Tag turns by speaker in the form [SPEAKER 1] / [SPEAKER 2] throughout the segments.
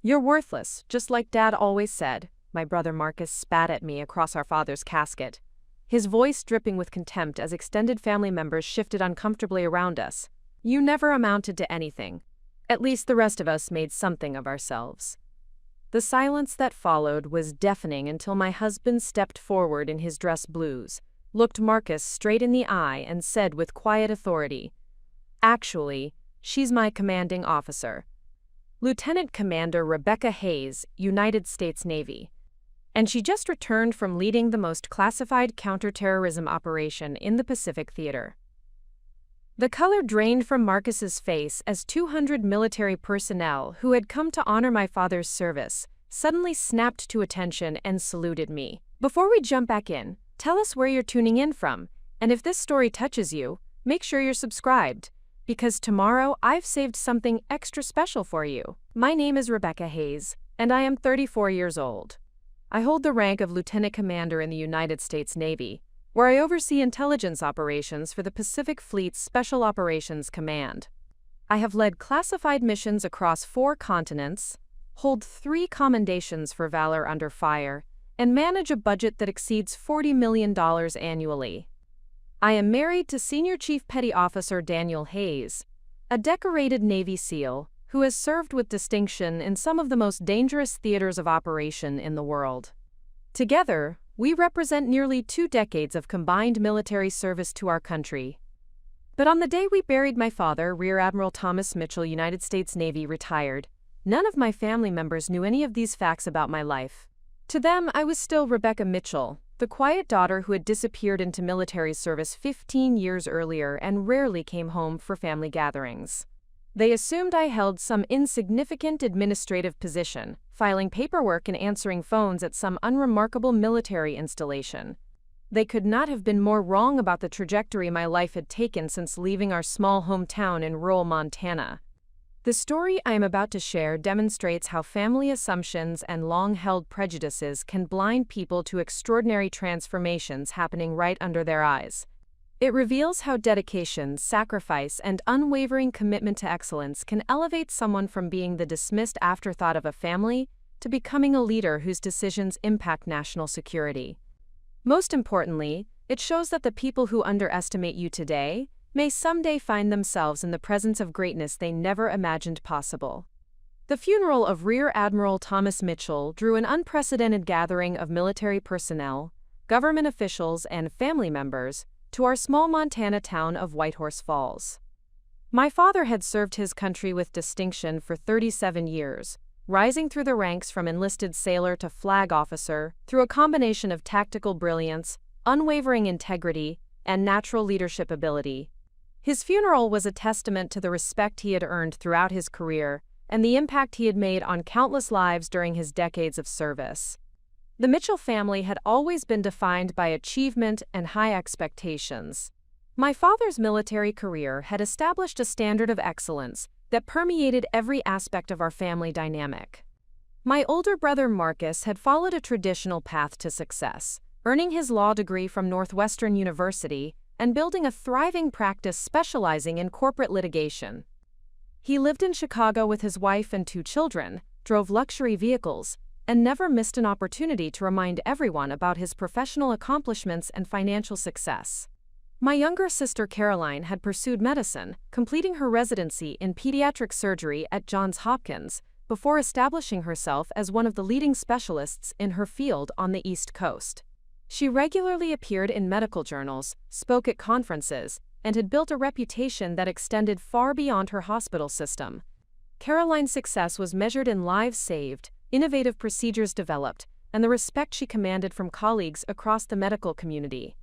[SPEAKER 1] You're worthless, just like Dad always said, my brother Marcus spat at me across our father's casket, his voice dripping with contempt as extended family members shifted uncomfortably around us. You never amounted to anything. At least the rest of us made something of ourselves. The silence that followed was deafening until my husband stepped forward in his dress blues, looked Marcus straight in the eye and said with quiet authority, "Actually, she's my commanding officer. Lieutenant Commander Rebecca Hayes, United States Navy. And she just returned from leading the most classified counterterrorism operation in the Pacific Theater." The color drained from Marcus's face as 200 military personnel who had come to honor my father's service suddenly snapped to attention and saluted me. Before we jump back in, tell us where you're tuning in from, and if this story touches you, make sure you're subscribed, because tomorrow I've saved something extra special for you. My name is Rebecca Hayes, and I am 34 years old. I hold the rank of Lieutenant Commander in the United States Navy, where I oversee intelligence operations for the Pacific Fleet's Special Operations Command. I have led classified missions across 4 continents, hold 3 commendations for valor under fire, and manage a budget that exceeds $40 million annually. I am married to Senior Chief Petty Officer Daniel Hayes, a decorated Navy SEAL who has served with distinction in some of the most dangerous theaters of operation in the world. Together, we represent nearly 2 decades of combined military service to our country. But on the day we buried my father, Rear Admiral Thomas Mitchell, United States Navy, retired, none of my family members knew any of these facts about my life. To them, I was still Rebecca Mitchell, the quiet daughter who had disappeared into military service 15 years earlier and rarely came home for family gatherings. They assumed I held some insignificant administrative position, filing paperwork and answering phones at some unremarkable military installation. They could not have been more wrong about the trajectory my life had taken since leaving our small hometown in rural Montana. The story I am about to share demonstrates how family assumptions and long-held prejudices can blind people to extraordinary transformations happening right under their eyes. It reveals how dedication, sacrifice, and unwavering commitment to excellence can elevate someone from being the dismissed afterthought of a family to becoming a leader whose decisions impact national security. Most importantly, it shows that the people who underestimate you today may someday find themselves in the presence of greatness they never imagined possible. The funeral of Rear Admiral Thomas Mitchell drew an unprecedented gathering of military personnel, government officials, and family members to our small Montana town of Whitehorse Falls. My father had served his country with distinction for 37 years, rising through the ranks from enlisted sailor to flag officer through a combination of tactical brilliance, unwavering integrity, and natural leadership ability. His funeral was a testament to the respect he had earned throughout his career and the impact he had made on countless lives during his decades of service. The Mitchell family had always been defined by achievement and high expectations. My father's military career had established a standard of excellence that permeated every aspect of our family dynamic. My older brother Marcus had followed a traditional path to success, earning his law degree from Northwestern University and building a thriving practice specializing in corporate litigation. He lived in Chicago with his wife and 2 children, drove luxury vehicles, and never missed an opportunity to remind everyone about his professional accomplishments and financial success. My younger sister Caroline had pursued medicine, completing her residency in pediatric surgery at Johns Hopkins before establishing herself as one of the leading specialists in her field on the East Coast. She regularly appeared in medical journals, spoke at conferences, and had built a reputation that extended far beyond her hospital system. Caroline's success was measured in lives saved, innovative procedures developed, and the respect she commanded from colleagues across the medical community.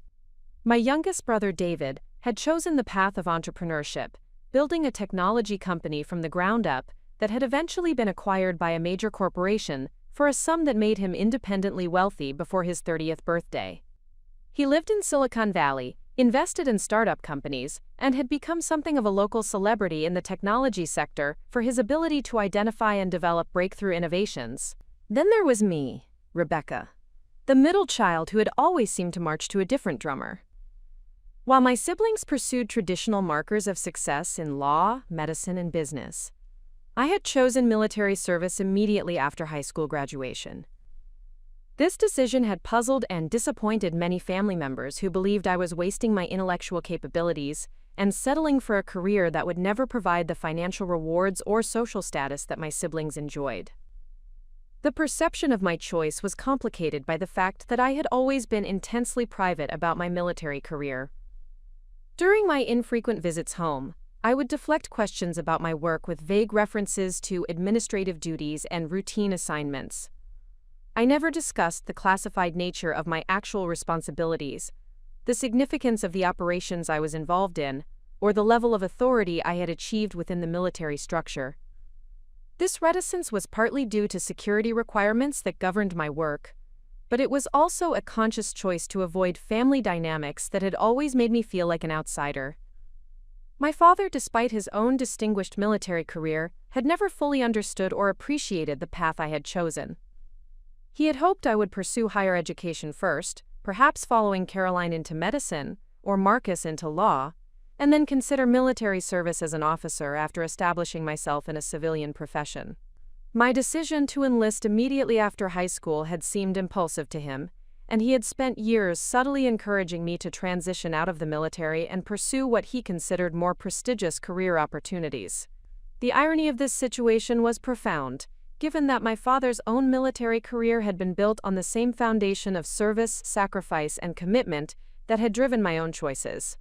[SPEAKER 1] My youngest brother David had chosen the path of entrepreneurship, building a technology company from the ground up that had eventually been acquired by a major corporation for a sum that made him independently wealthy before his 30th birthday. He lived in Silicon Valley, invested in startup companies, and had become something of a local celebrity in the technology sector for his ability to identify and develop breakthrough innovations. Then there was me, Rebecca, the middle child who had always seemed to march to a different drummer. While my siblings pursued traditional markers of success in law, medicine, and business, I had chosen military service immediately after high school graduation. This decision had puzzled and disappointed many family members who believed I was wasting my intellectual capabilities and settling for a career that would never provide the financial rewards or social status that my siblings enjoyed. The perception of my choice was complicated by the fact that I had always been intensely private about my military career. During my infrequent visits home, I would deflect questions about my work with vague references to administrative duties and routine assignments. I never discussed the classified nature of my actual responsibilities, the significance of the operations I was involved in, or the level of authority I had achieved within the military structure. This reticence was partly due to security requirements that governed my work, but it was also a conscious choice to avoid family dynamics that had always made me feel like an outsider. My father, despite his own distinguished military career, had never fully understood or appreciated the path I had chosen. He had hoped I would pursue higher education first, perhaps following Caroline into medicine, or Marcus into law, and then consider military service as an officer after establishing myself in a civilian profession. My decision to enlist immediately after high school had seemed impulsive to him, and he had spent years subtly encouraging me to transition out of the military and pursue what he considered more prestigious career opportunities. The irony of this situation was profound, given that my father's own military career had been built on the same foundation of service, sacrifice, and commitment that had driven my own choices.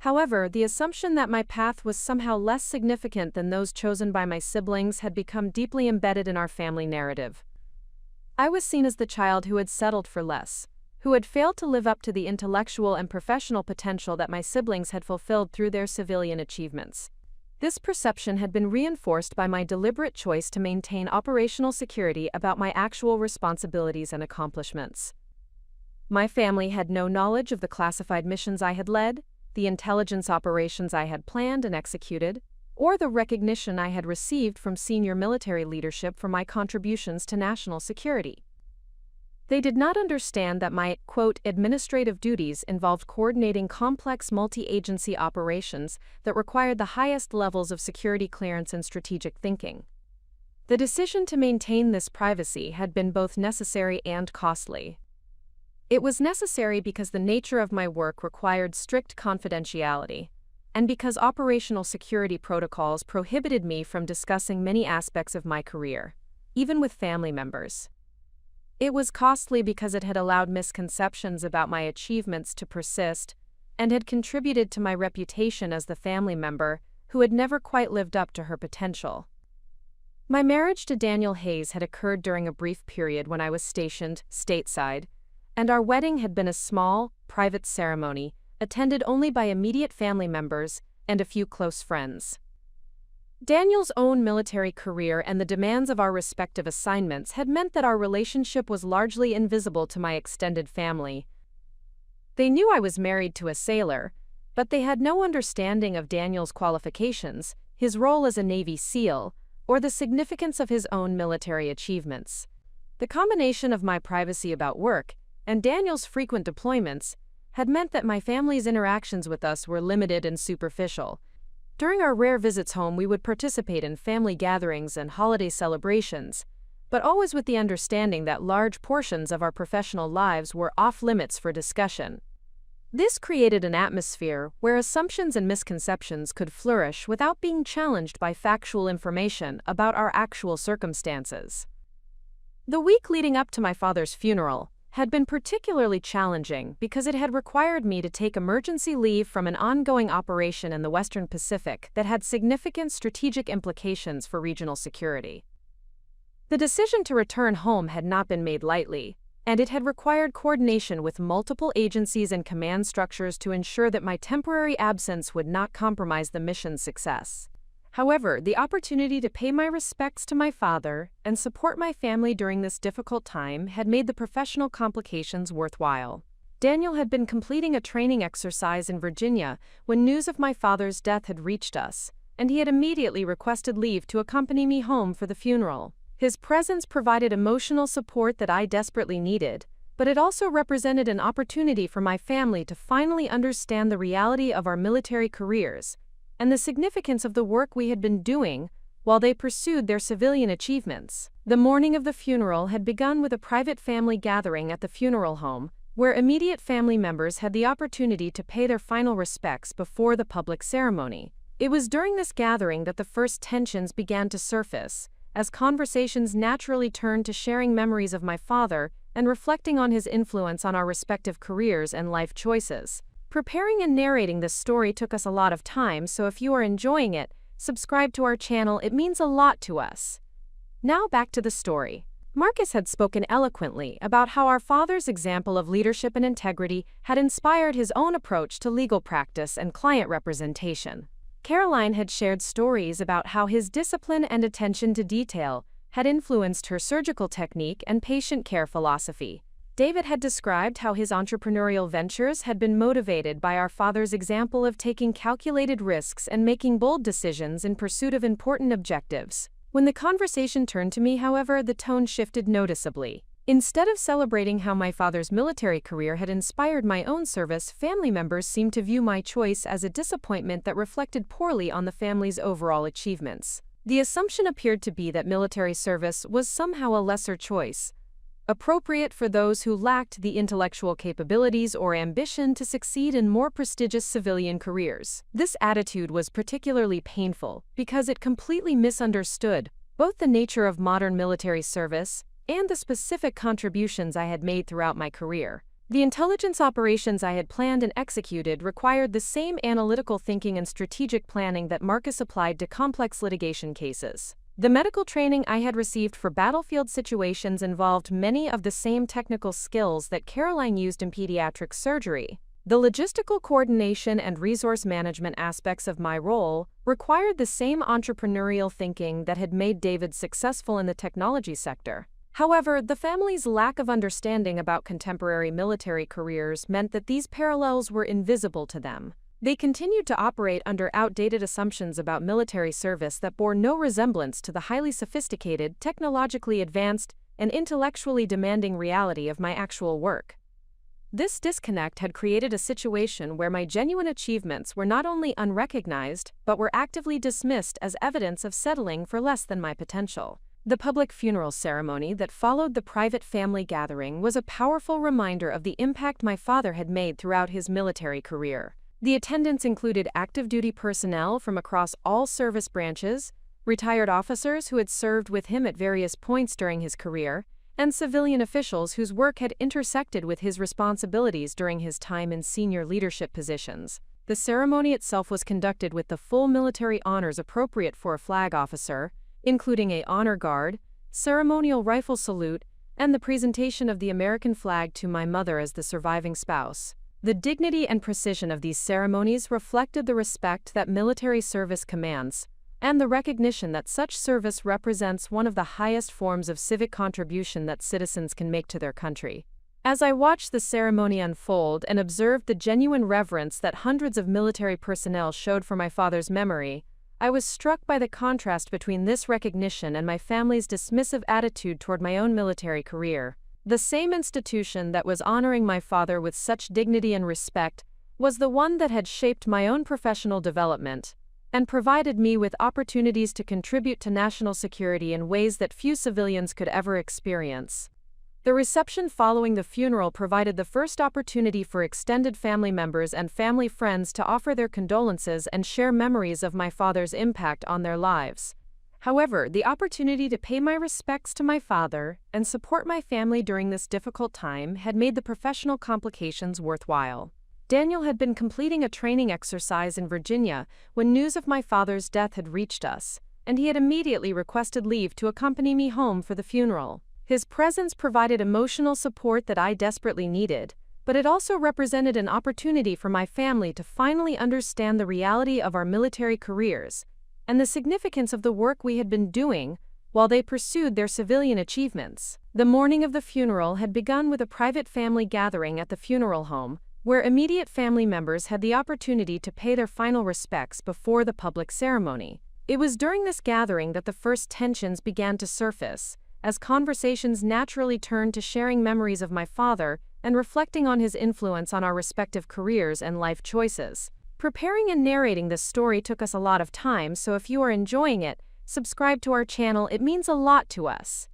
[SPEAKER 1] However, the assumption that my path was somehow less significant than those chosen by my siblings had become deeply embedded in our family narrative. I was seen as the child who had settled for less, who had failed to live up to the intellectual and professional potential that my siblings had fulfilled through their civilian achievements. This perception had been reinforced by my deliberate choice to maintain operational security about my actual responsibilities and accomplishments. My family had no knowledge of the classified missions I had led, the intelligence operations I had planned and executed, or the recognition I had received from senior military leadership for my contributions to national security. They did not understand that my, quote, administrative duties involved coordinating complex multi-agency operations that required the highest levels of security clearance and strategic thinking. The decision to maintain this privacy had been both necessary and costly. It was necessary because the nature of my work required strict confidentiality, and because operational security protocols prohibited me from discussing many aspects of my career, even with family members. It was costly because it had allowed misconceptions about my achievements to persist and had contributed to my reputation as the family member who had never quite lived up to her potential. My marriage to Daniel Hayes had occurred during a brief period when I was stationed stateside, and our wedding had been a small, private ceremony attended only by immediate family members and a few close friends. Daniel's own military career and the demands of our respective assignments had meant that our relationship was largely invisible to my extended family. They knew I was married to a sailor, but they had no understanding of Daniel's qualifications, his role as a Navy SEAL, or the significance of his own military achievements. The combination of my privacy about work and Daniel's frequent deployments had meant that my family's interactions with us were limited and superficial. During our rare visits home, we would participate in family gatherings and holiday celebrations, but always with the understanding that large portions of our professional lives were off-limits for discussion. This created an atmosphere where assumptions and misconceptions could flourish without being challenged by factual information about our actual circumstances. The week leading up to my father's funeral had been particularly challenging because it had required me to take emergency leave from an ongoing operation in the Western Pacific that had significant strategic implications for regional security. The decision to return home had not been made lightly, and it had required coordination with multiple agencies and command structures to ensure that my temporary absence would not compromise the mission's success. However, the opportunity to pay my respects to my father and support my family during this difficult time had made the professional complications worthwhile. Daniel had been completing a training exercise in Virginia when news of my father's death had reached us, and he had immediately requested leave to accompany me home for the funeral. His presence provided emotional support that I desperately needed, but it also represented an opportunity for my family to finally understand the reality of our military careers and the significance of the work we had been doing while they pursued their civilian achievements. The morning of the funeral had begun with a private family gathering at the funeral home, where immediate family members had the opportunity to pay their final respects before the public ceremony. It was during this gathering that the first tensions began to surface, as conversations naturally turned to sharing memories of my father and reflecting on his influence on our respective careers and life choices. Preparing and narrating this story took us a lot of time, so if you are enjoying it, subscribe to our channel, it means a lot to us. Now back to the story. Marcus had spoken eloquently about how our father's example of leadership and integrity had inspired his own approach to legal practice and client representation. Caroline had shared stories about how his discipline and attention to detail had influenced her surgical technique and patient care philosophy. David had described how his entrepreneurial ventures had been motivated by our father's example of taking calculated risks and making bold decisions in pursuit of important objectives. When the conversation turned to me, however, the tone shifted noticeably. Instead of celebrating how my father's military career had inspired my own service, family members seemed to view my choice as a disappointment that reflected poorly on the family's overall achievements. The assumption appeared to be that military service was somehow a lesser choice, appropriate for those who lacked the intellectual capabilities or ambition to succeed in more prestigious civilian careers. This attitude was particularly painful because it completely misunderstood both the nature of modern military service and the specific contributions I had made throughout my career. The intelligence operations I had planned and executed required the same analytical thinking and strategic planning that Marcus applied to complex litigation cases. The medical training I had received for battlefield situations involved many of the same technical skills that Caroline used in pediatric surgery. The logistical coordination and resource management aspects of my role required the same entrepreneurial thinking that had made David successful in the technology sector. However, the family's lack of understanding about contemporary military careers meant that these parallels were invisible to them. They continued to operate under outdated assumptions about military service that bore no resemblance to the highly sophisticated, technologically advanced, and intellectually demanding reality of my actual work. This disconnect had created a situation where my genuine achievements were not only unrecognized, but were actively dismissed as evidence of settling for less than my potential. The public funeral ceremony that followed the private family gathering was a powerful reminder of the impact my father had made throughout his military career. The attendance included active duty personnel from across all service branches, retired officers who had served with him at various points during his career, and civilian officials whose work had intersected with his responsibilities during his time in senior leadership positions. The ceremony itself was conducted with the full military honors appropriate for a flag officer, including an honor guard, ceremonial rifle salute, and the presentation of the American flag to my mother as the surviving spouse. The dignity and precision of these ceremonies reflected the respect that military service commands, and the recognition that such service represents one of the highest forms of civic contribution that citizens can make to their country. As I watched the ceremony unfold and observed the genuine reverence that hundreds of military personnel showed for my father's memory, I was struck by the contrast between this recognition and my family's dismissive attitude toward my own military career. The same institution that was honoring my father with such dignity and respect was the one that had shaped my own professional development and provided me with opportunities to contribute to national security in ways that few civilians could ever experience. The reception following the funeral provided the first opportunity for extended family members and family friends to offer their condolences and share memories of my father's impact on their lives. However, the opportunity to pay my respects to my father and support my family during this difficult time had made the professional complications worthwhile. Daniel had been completing a training exercise in Virginia when news of my father's death had reached us, and he had immediately requested leave to accompany me home for the funeral. His presence provided emotional support that I desperately needed, but it also represented an opportunity for my family to finally understand the reality of our military careers and the significance of the work we had been doing while they pursued their civilian achievements. The morning of the funeral had begun with a private family gathering at the funeral home, where immediate family members had the opportunity to pay their final respects before the public ceremony. It was during this gathering that the first tensions began to surface, as conversations naturally turned to sharing memories of my father and reflecting on his influence on our respective careers and life choices. Preparing and narrating this story took us a lot of time, so if you are enjoying it, subscribe to our channel, it means a lot to us.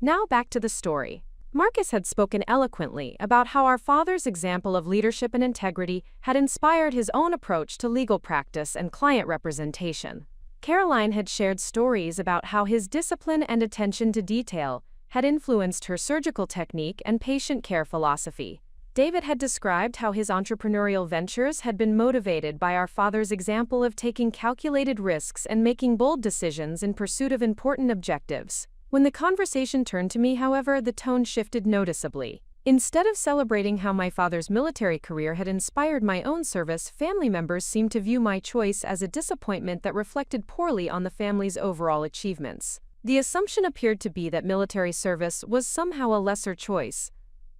[SPEAKER 1] Now back to the story. Marcus had spoken eloquently about how our father's example of leadership and integrity had inspired his own approach to legal practice and client representation. Caroline had shared stories about how his discipline and attention to detail had influenced her surgical technique and patient care philosophy. David had described how his entrepreneurial ventures had been motivated by our father's example of taking calculated risks and making bold decisions in pursuit of important objectives. When the conversation turned to me, however, the tone shifted noticeably. Instead of celebrating how my father's military career had inspired my own service, family members seemed to view my choice as a disappointment that reflected poorly on the family's overall achievements. The assumption appeared to be that military service was somehow a lesser choice,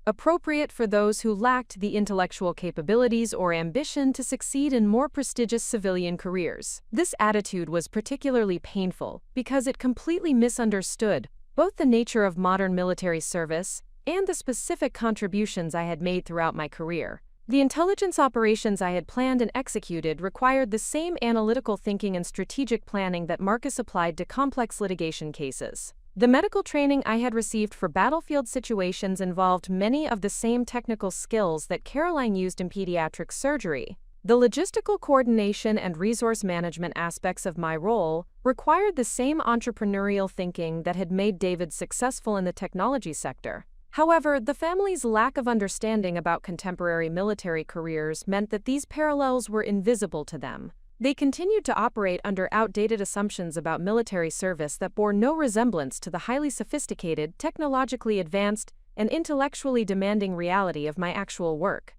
[SPEAKER 1] appropriate for those who lacked the intellectual capabilities or ambition to succeed in more prestigious civilian careers. This attitude was particularly painful because it completely misunderstood both the nature of modern military service and the specific contributions I had made throughout my career. The intelligence operations I had planned and executed required the same analytical thinking and strategic planning that Marcus applied to complex litigation cases. The medical training I had received for battlefield situations involved many of the same technical skills that Caroline used in pediatric surgery. The logistical coordination and resource management aspects of my role required the same entrepreneurial thinking that had made David successful in the technology sector. However, the family's lack of understanding about contemporary military careers meant that these parallels were invisible to them. They continued to operate under outdated assumptions about military service that bore no resemblance to the highly sophisticated, technologically advanced, and intellectually demanding reality of my actual work.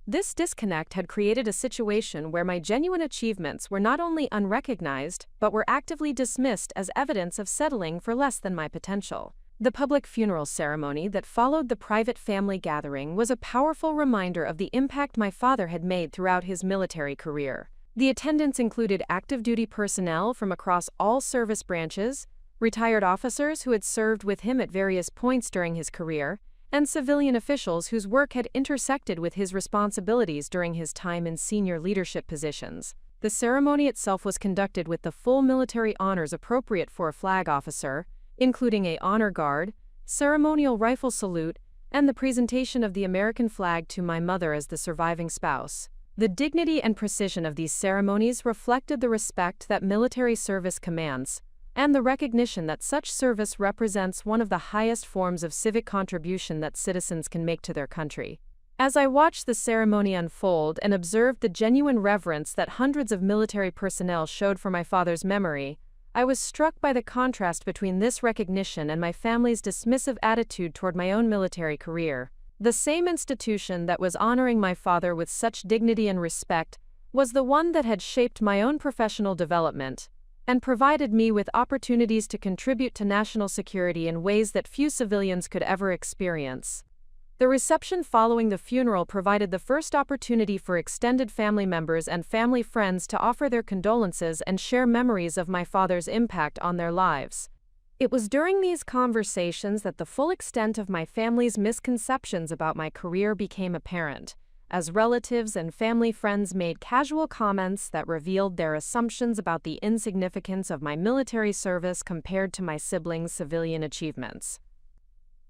[SPEAKER 1] This disconnect had created a situation where my genuine achievements were not only unrecognized, but were actively dismissed as evidence of settling for less than my potential. The public funeral ceremony that followed the private family gathering was a powerful reminder of the impact my father had made throughout his military career. The attendance included active duty personnel from across all service branches, retired officers who had served with him at various points during his career, and civilian officials whose work had intersected with his responsibilities during his time in senior leadership positions. The ceremony itself was conducted with the full military honors appropriate for a flag officer, including an honor guard, ceremonial rifle salute, and the presentation of the American flag to my mother as the surviving spouse. The dignity and precision of these ceremonies reflected the respect that military service commands, and the recognition that such service represents one of the highest forms of civic contribution that citizens can make to their country. As I watched the ceremony unfold and observed the genuine reverence that hundreds of military personnel showed for my father's memory, I was struck by the contrast between this recognition and my family's dismissive attitude toward my own military career. The same institution that was honoring my father with such dignity and respect was the one that had shaped my own professional development and provided me with opportunities to contribute to national security in ways that few civilians could ever experience. The reception following the funeral provided the first opportunity for extended family members and family friends to offer their condolences and share memories of my father's impact on their lives. It was during these conversations that the full extent of my family's misconceptions about my career became apparent, as relatives and family friends made casual comments that revealed their assumptions about the insignificance of my military service compared to my siblings' civilian achievements.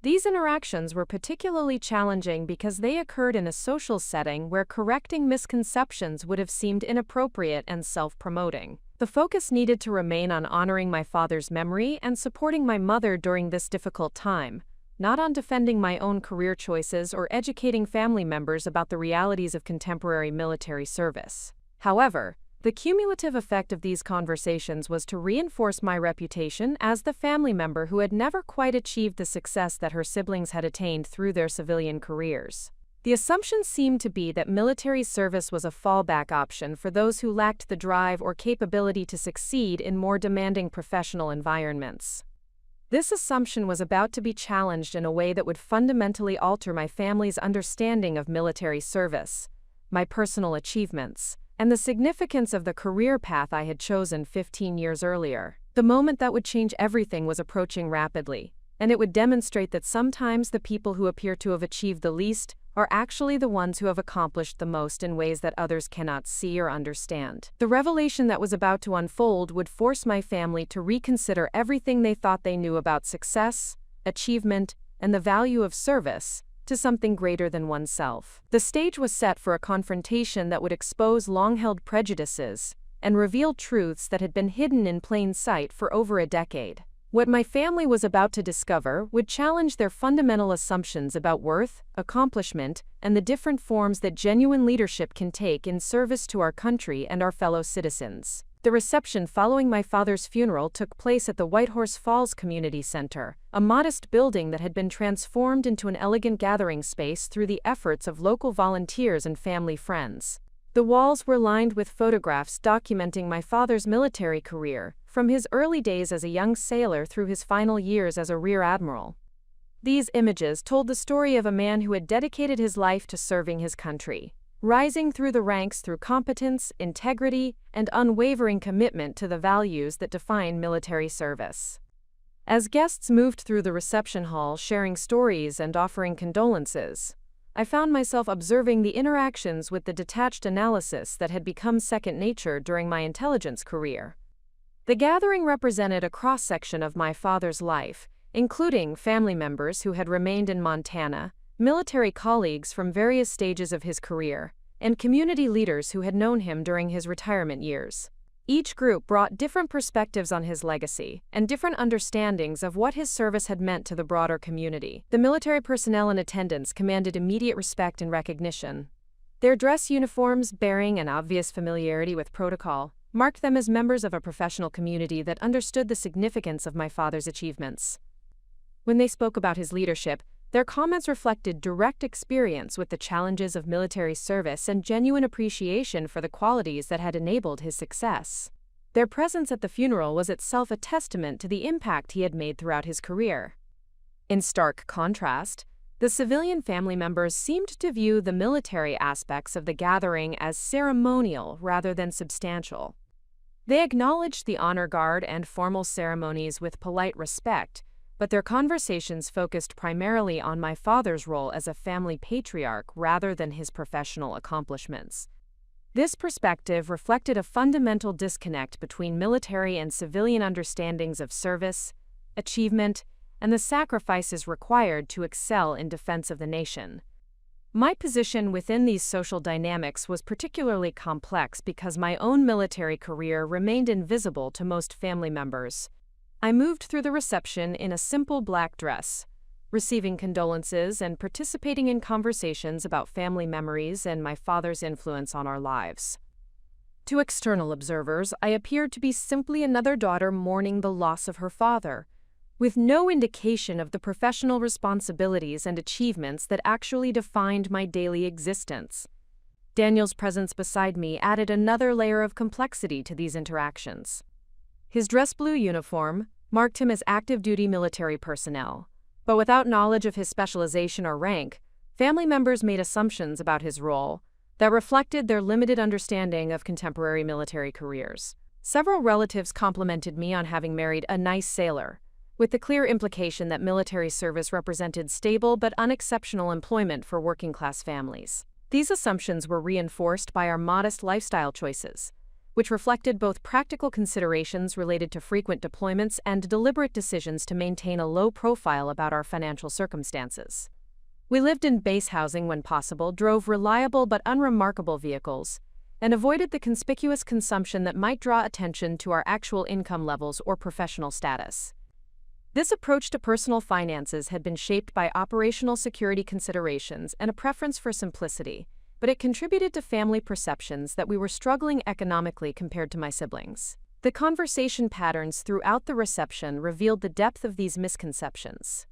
[SPEAKER 1] These interactions were particularly challenging because they occurred in a social setting where correcting misconceptions would have seemed inappropriate and self-promoting. The focus needed to remain on honoring my father's memory and supporting my mother during this difficult time, not on defending my own career choices or educating family members about the realities of contemporary military service. However, the cumulative effect of these conversations was to reinforce my reputation as the family member who had never quite achieved the success that her siblings had attained through their civilian careers. The assumption seemed to be that military service was a fallback option for those who lacked the drive or capability to succeed in more demanding professional environments. This assumption was about to be challenged in a way that would fundamentally alter my family's understanding of military service, my personal achievements, and the significance of the career path I had chosen 15 years earlier. The moment that would change everything was approaching rapidly, and it would demonstrate that sometimes the people who appear to have achieved the least are actually the ones who have accomplished the most in ways that others cannot see or understand. The revelation that was about to unfold would force my family to reconsider everything they thought they knew about success, achievement, and the value of service to something greater than oneself. The stage was set for a confrontation that would expose long-held prejudices and reveal truths that had been hidden in plain sight for over a decade. What my family was about to discover would challenge their fundamental assumptions about worth, accomplishment, and the different forms that genuine leadership can take in service to our country and our fellow citizens. The reception following my father's funeral took place at the Whitehorse Falls Community Center, a modest building that had been transformed into an elegant gathering space through the efforts of local volunteers and family friends. The walls were lined with photographs documenting my father's military career, from his early days as a young sailor through his final years as a rear admiral. These images told the story of a man who had dedicated his life to serving his country, rising through the ranks through competence, integrity, and unwavering commitment to the values that define military service. As guests moved through the reception hall sharing stories and offering condolences, I found myself observing the interactions with the detached analysis that had become second nature during my intelligence career. The gathering represented a cross-section of my father's life, including family members who had remained in Montana, military colleagues from various stages of his career, and community leaders who had known him during his retirement years. Each group brought different perspectives on his legacy and different understandings of what his service had meant to the broader community. The military personnel in attendance commanded immediate respect and recognition. Their dress uniforms, bearing an obvious familiarity with protocol, marked them as members of a professional community that understood the significance of my father's achievements. When they spoke about his leadership, their comments reflected direct experience with the challenges of military service and genuine appreciation for the qualities that had enabled his success. Their presence at the funeral was itself a testament to the impact he had made throughout his career. In stark contrast, the civilian family members seemed to view the military aspects of the gathering as ceremonial rather than substantial. They acknowledged the honor guard and formal ceremonies with polite respect, but their conversations focused primarily on my father's role as a family patriarch rather than his professional accomplishments. This perspective reflected a fundamental disconnect between military and civilian understandings of service, achievement, and the sacrifices required to excel in defense of the nation. My position within these social dynamics was particularly complex because my own military career remained invisible to most family members. I moved through the reception in a simple black dress, receiving condolences and participating in conversations about family memories and my father's influence on our lives. To external observers, I appeared to be simply another daughter mourning the loss of her father, with no indication of the professional responsibilities and achievements that actually defined my daily existence. Daniel's presence beside me added another layer of complexity to these interactions. His dress blue uniform marked him as active-duty military personnel, but without knowledge of his specialization or rank, family members made assumptions about his role that reflected their limited understanding of contemporary military careers. Several relatives complimented me on having married a nice sailor, with the clear implication that military service represented stable but unexceptional employment for working-class families. These assumptions were reinforced by our modest lifestyle choices, which reflected both practical considerations related to frequent deployments and deliberate decisions to maintain a low profile about our financial circumstances. We lived in base housing when possible, drove reliable but unremarkable vehicles, and avoided the conspicuous consumption that might draw attention to our actual income levels or professional status. This approach to personal finances had been shaped by operational security considerations and a preference for simplicity, but it contributed to family perceptions that we were struggling economically compared to my siblings. The conversation patterns throughout the reception revealed the depth of these misconceptions.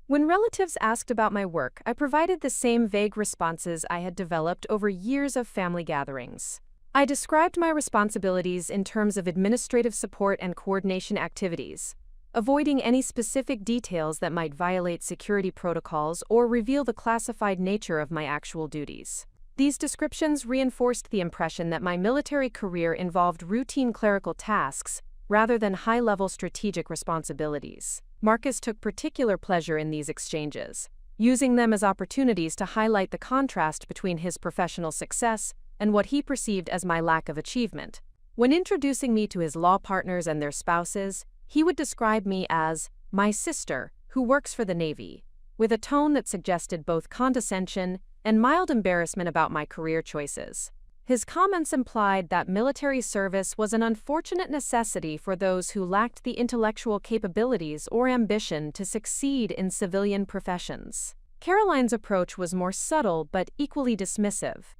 [SPEAKER 1] When relatives asked about my work, I provided the same vague responses I had developed over years of family gatherings. I described my responsibilities in terms of administrative support and coordination activities, avoiding any specific details that might violate security protocols or reveal the classified nature of my actual duties. These descriptions reinforced the impression that my military career involved routine clerical tasks rather than high-level strategic responsibilities. Marcus took particular pleasure in these exchanges, using them as opportunities to highlight the contrast between his professional success and what he perceived as my lack of achievement. When introducing me to his law partners and their spouses, he would describe me as my sister, who works for the Navy, with a tone that suggested both condescension and mild embarrassment about my career choices. His comments implied that military service was an unfortunate necessity for those who lacked the intellectual capabilities or ambition to succeed in civilian professions. Caroline's approach was more subtle but equally dismissive.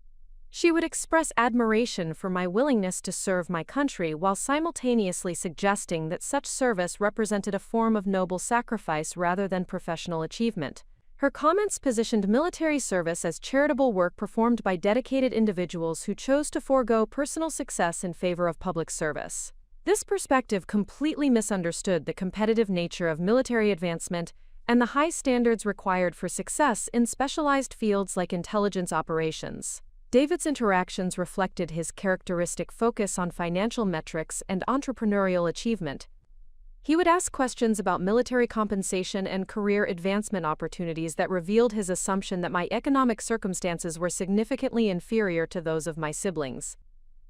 [SPEAKER 1] She would express admiration for my willingness to serve my country while simultaneously suggesting that such service represented a form of noble sacrifice rather than professional achievement. Her comments positioned military service as charitable work performed by dedicated individuals who chose to forego personal success in favor of public service. This perspective completely misunderstood the competitive nature of military advancement and the high standards required for success in specialized fields like intelligence operations. David's interactions reflected his characteristic focus on financial metrics and entrepreneurial achievement. He would ask questions about military compensation and career advancement opportunities that revealed his assumption that my economic circumstances were significantly inferior to those of my siblings.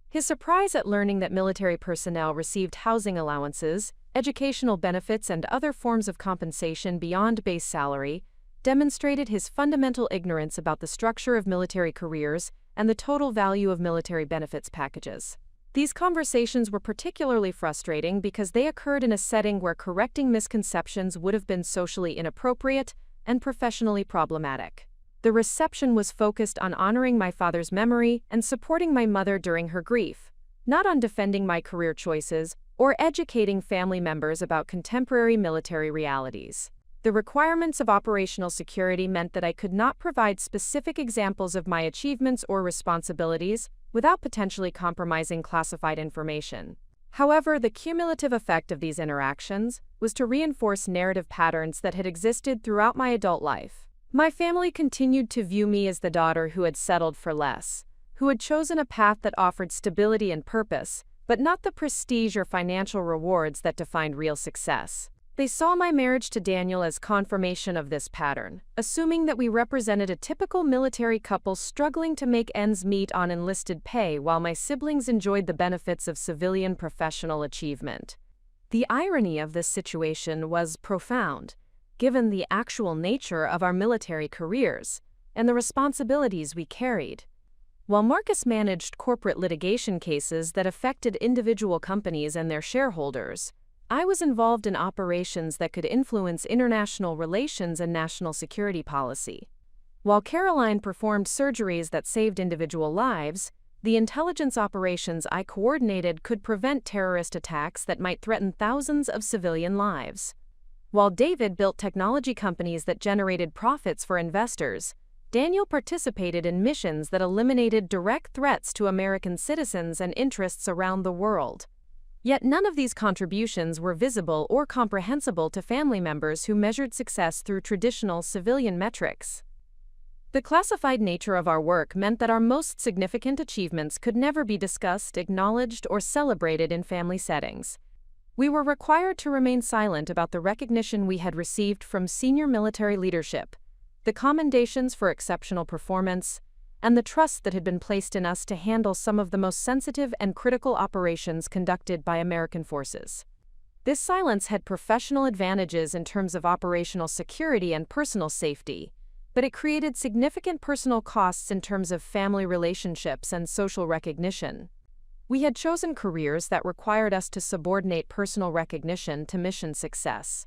[SPEAKER 1] His surprise at learning that military personnel received housing allowances, educational benefits, and other forms of compensation beyond base salary demonstrated his fundamental ignorance about the structure of military careers and the total value of military benefits packages. These conversations were particularly frustrating because they occurred in a setting where correcting misconceptions would have been socially inappropriate and professionally problematic. The reception was focused on honoring my father's memory and supporting my mother during her grief, not on defending my career choices or educating family members about contemporary military realities. The requirements of operational security meant that I could not provide specific examples of my achievements or responsibilities without potentially compromising classified information. However, the cumulative effect of these interactions was to reinforce narrative patterns that had existed throughout my adult life. My family continued to view me as the daughter who had settled for less, who had chosen a path that offered stability and purpose, but not the prestige or financial rewards that defined real success. They saw my marriage to Daniel as confirmation of this pattern, assuming that we represented a typical military couple struggling to make ends meet on enlisted pay while my siblings enjoyed the benefits of civilian professional achievement. The irony of this situation was profound, given the actual nature of our military careers and the responsibilities we carried. While Marcus managed corporate litigation cases that affected individual companies and their shareholders, I was involved in operations that could influence international relations and national security policy. While Caroline performed surgeries that saved individual lives, the intelligence operations I coordinated could prevent terrorist attacks that might threaten thousands of civilian lives. While David built technology companies that generated profits for investors, Daniel participated in missions that eliminated direct threats to American citizens and interests around the world. Yet none of these contributions were visible or comprehensible to family members who measured success through traditional civilian metrics. The classified nature of our work meant that our most significant achievements could never be discussed, acknowledged, or celebrated in family settings. We were required to remain silent about the recognition we had received from senior military leadership, the commendations for exceptional performance, and the trust that had been placed in us to handle some of the most sensitive and critical operations conducted by American forces. This silence had professional advantages in terms of operational security and personal safety, but it created significant personal costs in terms of family relationships and social recognition. We had chosen careers that required us to subordinate personal recognition to mission success,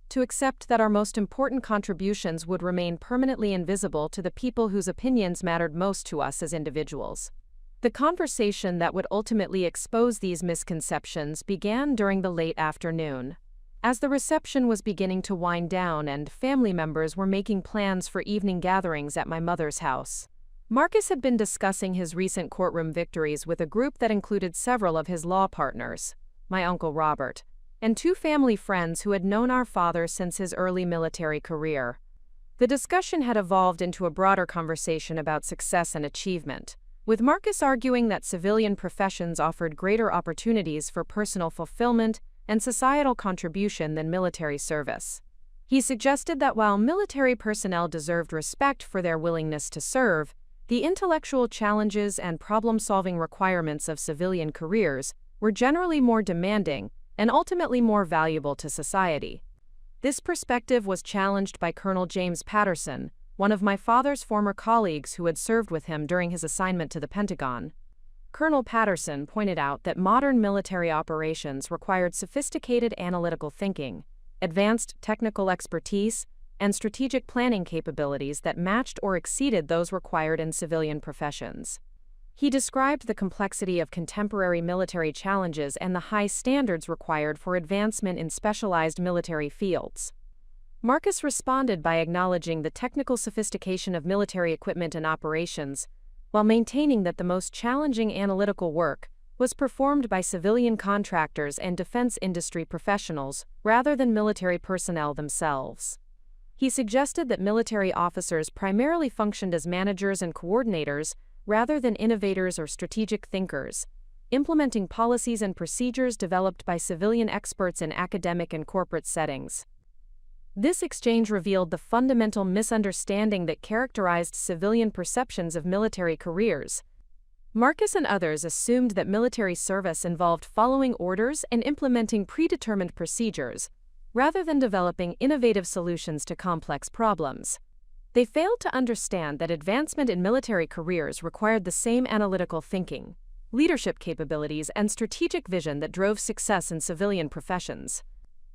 [SPEAKER 1] to accept that our most important contributions would remain permanently invisible to the people whose opinions mattered most to us as individuals. The conversation that would ultimately expose these misconceptions began during the late afternoon. As the reception was beginning to wind down and family members were making plans for evening gatherings at my mother's house, Marcus had been discussing his recent courtroom victories with a group that included several of his law partners, my Uncle Robert, and two family friends who had known our father since his early military career. The discussion had evolved into a broader conversation about success and achievement, with Marcus arguing that civilian professions offered greater opportunities for personal fulfillment and societal contribution than military service. He suggested that while military personnel deserved respect for their willingness to serve, the intellectual challenges and problem-solving requirements of civilian careers were generally more demanding and ultimately more valuable to society. This perspective was challenged by Colonel James Patterson, one of my father's former colleagues who had served with him during his assignment to the Pentagon. Colonel Patterson pointed out that modern military operations required sophisticated analytical thinking, advanced technical expertise, and strategic planning capabilities that matched or exceeded those required in civilian professions. He described the complexity of contemporary military challenges and the high standards required for advancement in specialized military fields. Marcus responded by acknowledging the technical sophistication of military equipment and operations, while maintaining that the most challenging analytical work was performed by civilian contractors and defense industry professionals rather than military personnel themselves. He suggested that military officers primarily functioned as managers and coordinators rather than innovators or strategic thinkers, implementing policies and procedures developed by civilian experts in academic and corporate settings. This exchange revealed the fundamental misunderstanding that characterized civilian perceptions of military careers. Marcus and others assumed that military service involved following orders and implementing predetermined procedures, rather than developing innovative solutions to complex problems. They failed to understand that advancement in military careers required the same analytical thinking, leadership capabilities, and strategic vision that drove success in civilian professions.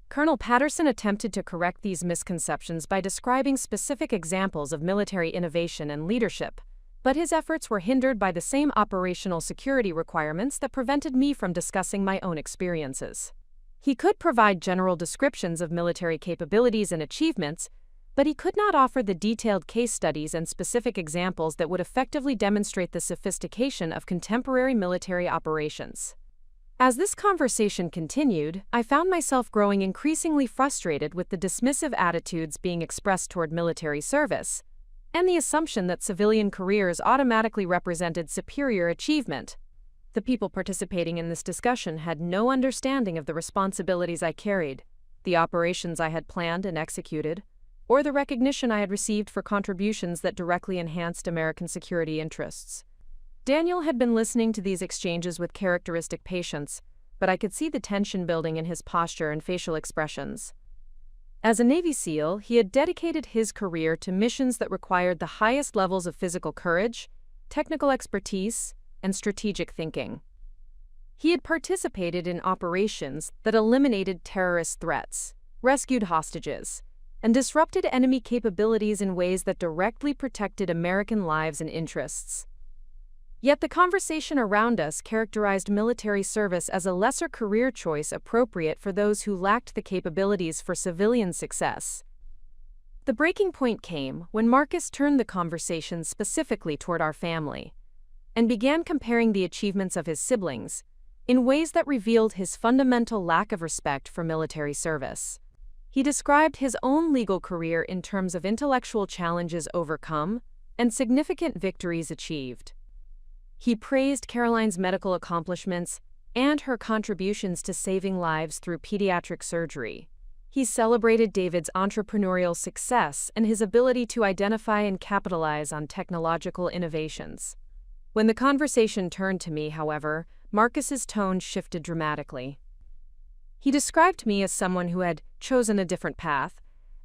[SPEAKER 1] Colonel Patterson attempted to correct these misconceptions by describing specific examples of military innovation and leadership, but his efforts were hindered by the same operational security requirements that prevented me from discussing my own experiences. He could provide general descriptions of military capabilities and achievements, but he could not offer the detailed case studies and specific examples that would effectively demonstrate the sophistication of contemporary military operations. As this conversation continued, I found myself growing increasingly frustrated with the dismissive attitudes being expressed toward military service, and the assumption that civilian careers automatically represented superior achievement. The people participating in this discussion had no understanding of the responsibilities I carried, the operations I had planned and executed, or the recognition I had received for contributions that directly enhanced American security interests. Daniel had been listening to these exchanges with characteristic patience, but I could see the tension building in his posture and facial expressions. As a Navy SEAL, he had dedicated his career to missions that required the highest levels of physical courage, technical expertise, and strategic thinking. He had participated in operations that eliminated terrorist threats, rescued hostages, and disrupted enemy capabilities in ways that directly protected American lives and interests. Yet the conversation around us characterized military service as a lesser career choice appropriate for those who lacked the capabilities for civilian success. The breaking point came when Marcus turned the conversation specifically toward our family and began comparing the achievements of his siblings in ways that revealed his fundamental lack of respect for military service. He described his own legal career in terms of intellectual challenges overcome and significant victories achieved. He praised Caroline's medical accomplishments and her contributions to saving lives through pediatric surgery. He celebrated David's entrepreneurial success and his ability to identify and capitalize on technological innovations. When the conversation turned to me, however, Marcus's tone shifted dramatically. He described me as someone who had chosen a different path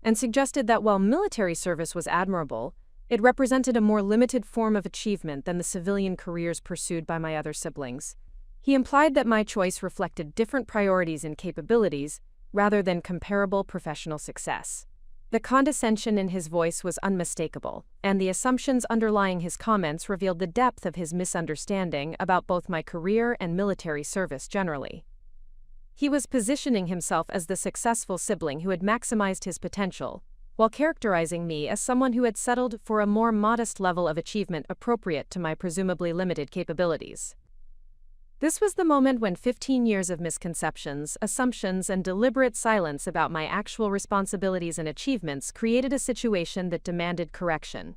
[SPEAKER 1] and suggested that while military service was admirable, it represented a more limited form of achievement than the civilian careers pursued by my other siblings. He implied that my choice reflected different priorities and capabilities rather than comparable professional success. The condescension in his voice was unmistakable, and the assumptions underlying his comments revealed the depth of his misunderstanding about both my career and military service generally. He was positioning himself as the successful sibling who had maximized his potential, while characterizing me as someone who had settled for a more modest level of achievement appropriate to my presumably limited capabilities. This was the moment when 15 years of misconceptions, assumptions, and deliberate silence about my actual responsibilities and achievements created a situation that demanded correction.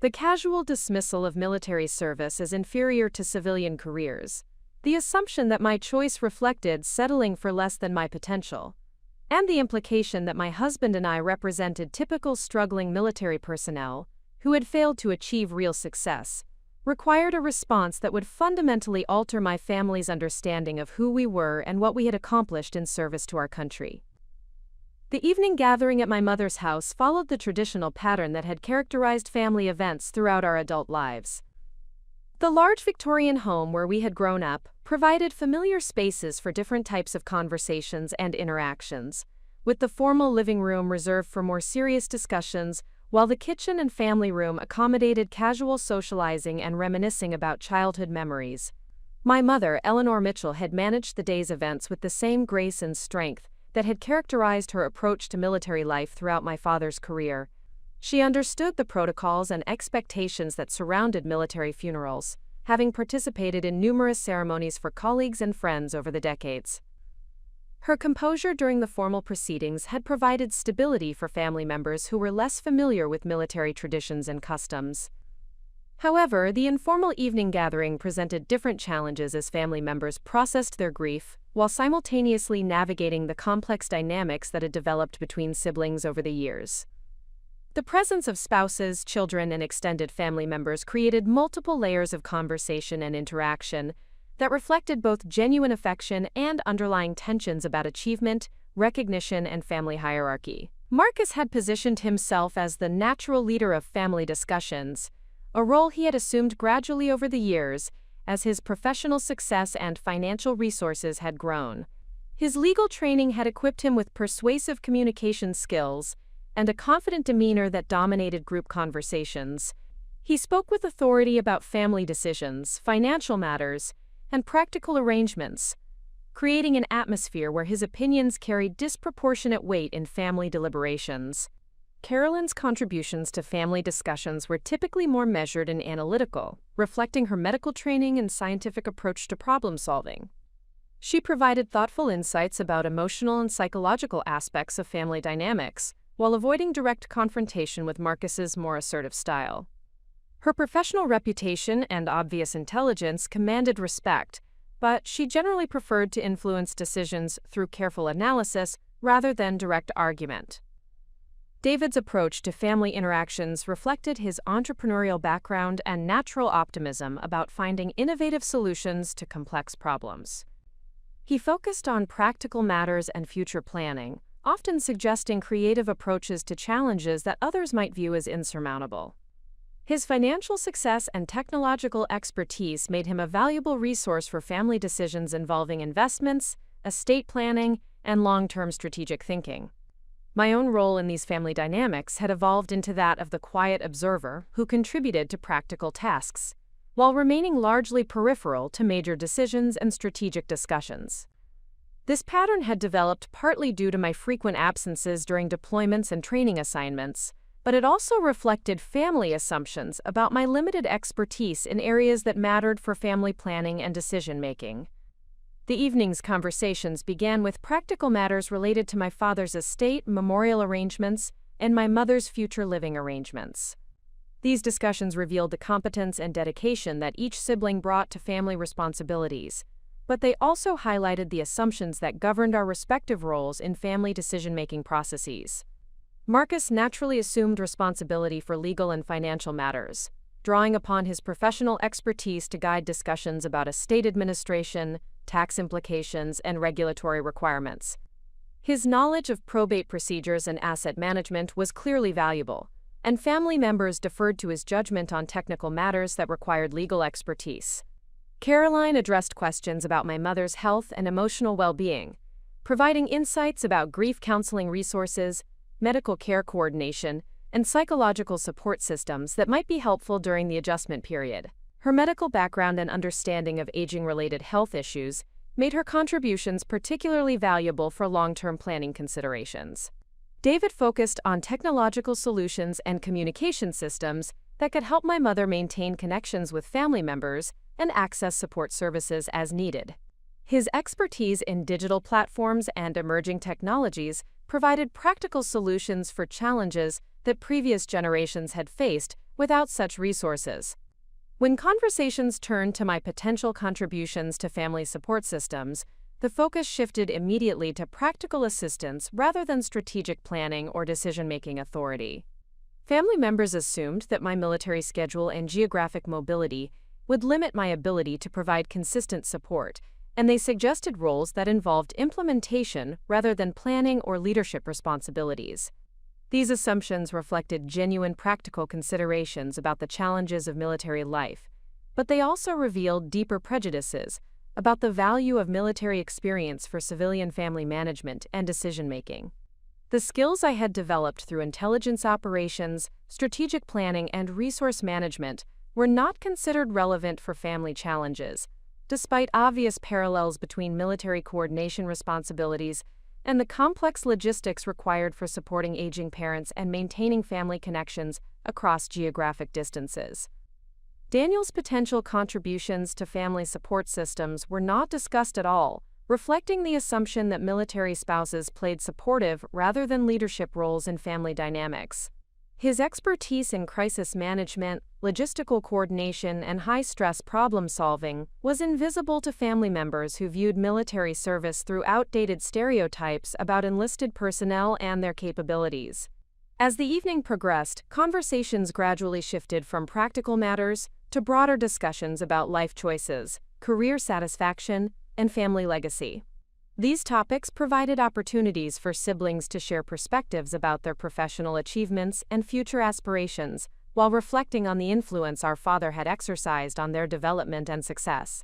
[SPEAKER 1] The casual dismissal of military service as inferior to civilian careers, the assumption that my choice reflected settling for less than my potential, and the implication that my husband and I represented typical struggling military personnel who had failed to achieve real success, required a response that would fundamentally alter my family's understanding of who we were and what we had accomplished in service to our country. The evening gathering at my mother's house followed the traditional pattern that had characterized family events throughout our adult lives. The large Victorian home where we had grown up provided familiar spaces for different types of conversations and interactions, with the formal living room reserved for more serious discussions, while the kitchen and family room accommodated casual socializing and reminiscing about childhood memories. My mother, Eleanor Mitchell, had managed the day's events with the same grace and strength that had characterized her approach to military life throughout my father's career. She understood the protocols and expectations that surrounded military funerals, having participated in numerous ceremonies for colleagues and friends over the decades. Her composure during the formal proceedings had provided stability for family members who were less familiar with military traditions and customs. However, the informal evening gathering presented different challenges as family members processed their grief, while simultaneously navigating the complex dynamics that had developed between siblings over the years. The presence of spouses, children, and extended family members created multiple layers of conversation and interaction that reflected both genuine affection and underlying tensions about achievement, recognition, and family hierarchy. Marcus had positioned himself as the natural leader of family discussions, a role he had assumed gradually over the years as his professional success and financial resources had grown. His legal training had equipped him with persuasive communication skills and a confident demeanor that dominated group conversations. He spoke with authority about family decisions, financial matters, and practical arrangements, creating an atmosphere where his opinions carried disproportionate weight in family deliberations. Carolyn's contributions to family discussions were typically more measured and analytical, reflecting her medical training and scientific approach to problem solving. She provided thoughtful insights about emotional and psychological aspects of family dynamics, while avoiding direct confrontation with Marcus's more assertive style. Her professional reputation and obvious intelligence commanded respect, but she generally preferred to influence decisions through careful analysis rather than direct argument. David's approach to family interactions reflected his entrepreneurial background and natural optimism about finding innovative solutions to complex problems. He focused on practical matters and future planning, often suggesting creative approaches to challenges that others might view as insurmountable. His financial success and technological expertise made him a valuable resource for family decisions involving investments, estate planning, and long-term strategic thinking. My own role in these family dynamics had evolved into that of the quiet observer who contributed to practical tasks, while remaining largely peripheral to major decisions and strategic discussions. This pattern had developed partly due to my frequent absences during deployments and training assignments, but it also reflected family assumptions about my limited expertise in areas that mattered for family planning and decision-making. The evening's conversations began with practical matters related to my father's estate, memorial arrangements, and my mother's future living arrangements. These discussions revealed the competence and dedication that each sibling brought to family responsibilities, but they also highlighted the assumptions that governed our respective roles in family decision-making processes. Marcus naturally assumed responsibility for legal and financial matters, drawing upon his professional expertise to guide discussions about estate administration, tax implications, and regulatory requirements. His knowledge of probate procedures and asset management was clearly valuable, and family members deferred to his judgment on technical matters that required legal expertise. Caroline addressed questions about my mother's health and emotional well-being, providing insights about grief counseling resources, medical care coordination, and psychological support systems that might be helpful during the adjustment period. Her medical background and understanding of aging-related health issues made her contributions particularly valuable for long-term planning considerations. David focused on technological solutions and communication systems that could help my mother maintain connections with family members and access support services as needed. His expertise in digital platforms and emerging technologies provided practical solutions for challenges that previous generations had faced without such resources. When conversations turned to my potential contributions to family support systems, the focus shifted immediately to practical assistance rather than strategic planning or decision-making authority. Family members assumed that my military schedule and geographic mobility would limit my ability to provide consistent support, and they suggested roles that involved implementation rather than planning or leadership responsibilities. These assumptions reflected genuine practical considerations about the challenges of military life, but they also revealed deeper prejudices about the value of military experience for civilian family management and decision-making. The skills I had developed through intelligence operations, strategic planning, and resource management were not considered relevant for family challenges, despite obvious parallels between military coordination responsibilities and the complex logistics required for supporting aging parents and maintaining family connections across geographic distances. Daniel's potential contributions to family support systems were not discussed at all, reflecting the assumption that military spouses played supportive rather than leadership roles in family dynamics. His expertise in crisis management, logistical coordination, and high-stress problem-solving was invisible to family members who viewed military service through outdated stereotypes about enlisted personnel and their capabilities. As the evening progressed, conversations gradually shifted from practical matters to broader discussions about life choices, career satisfaction, and family legacy. These topics provided opportunities for siblings to share perspectives about their professional achievements and future aspirations, while reflecting on the influence our father had exercised on their development and success.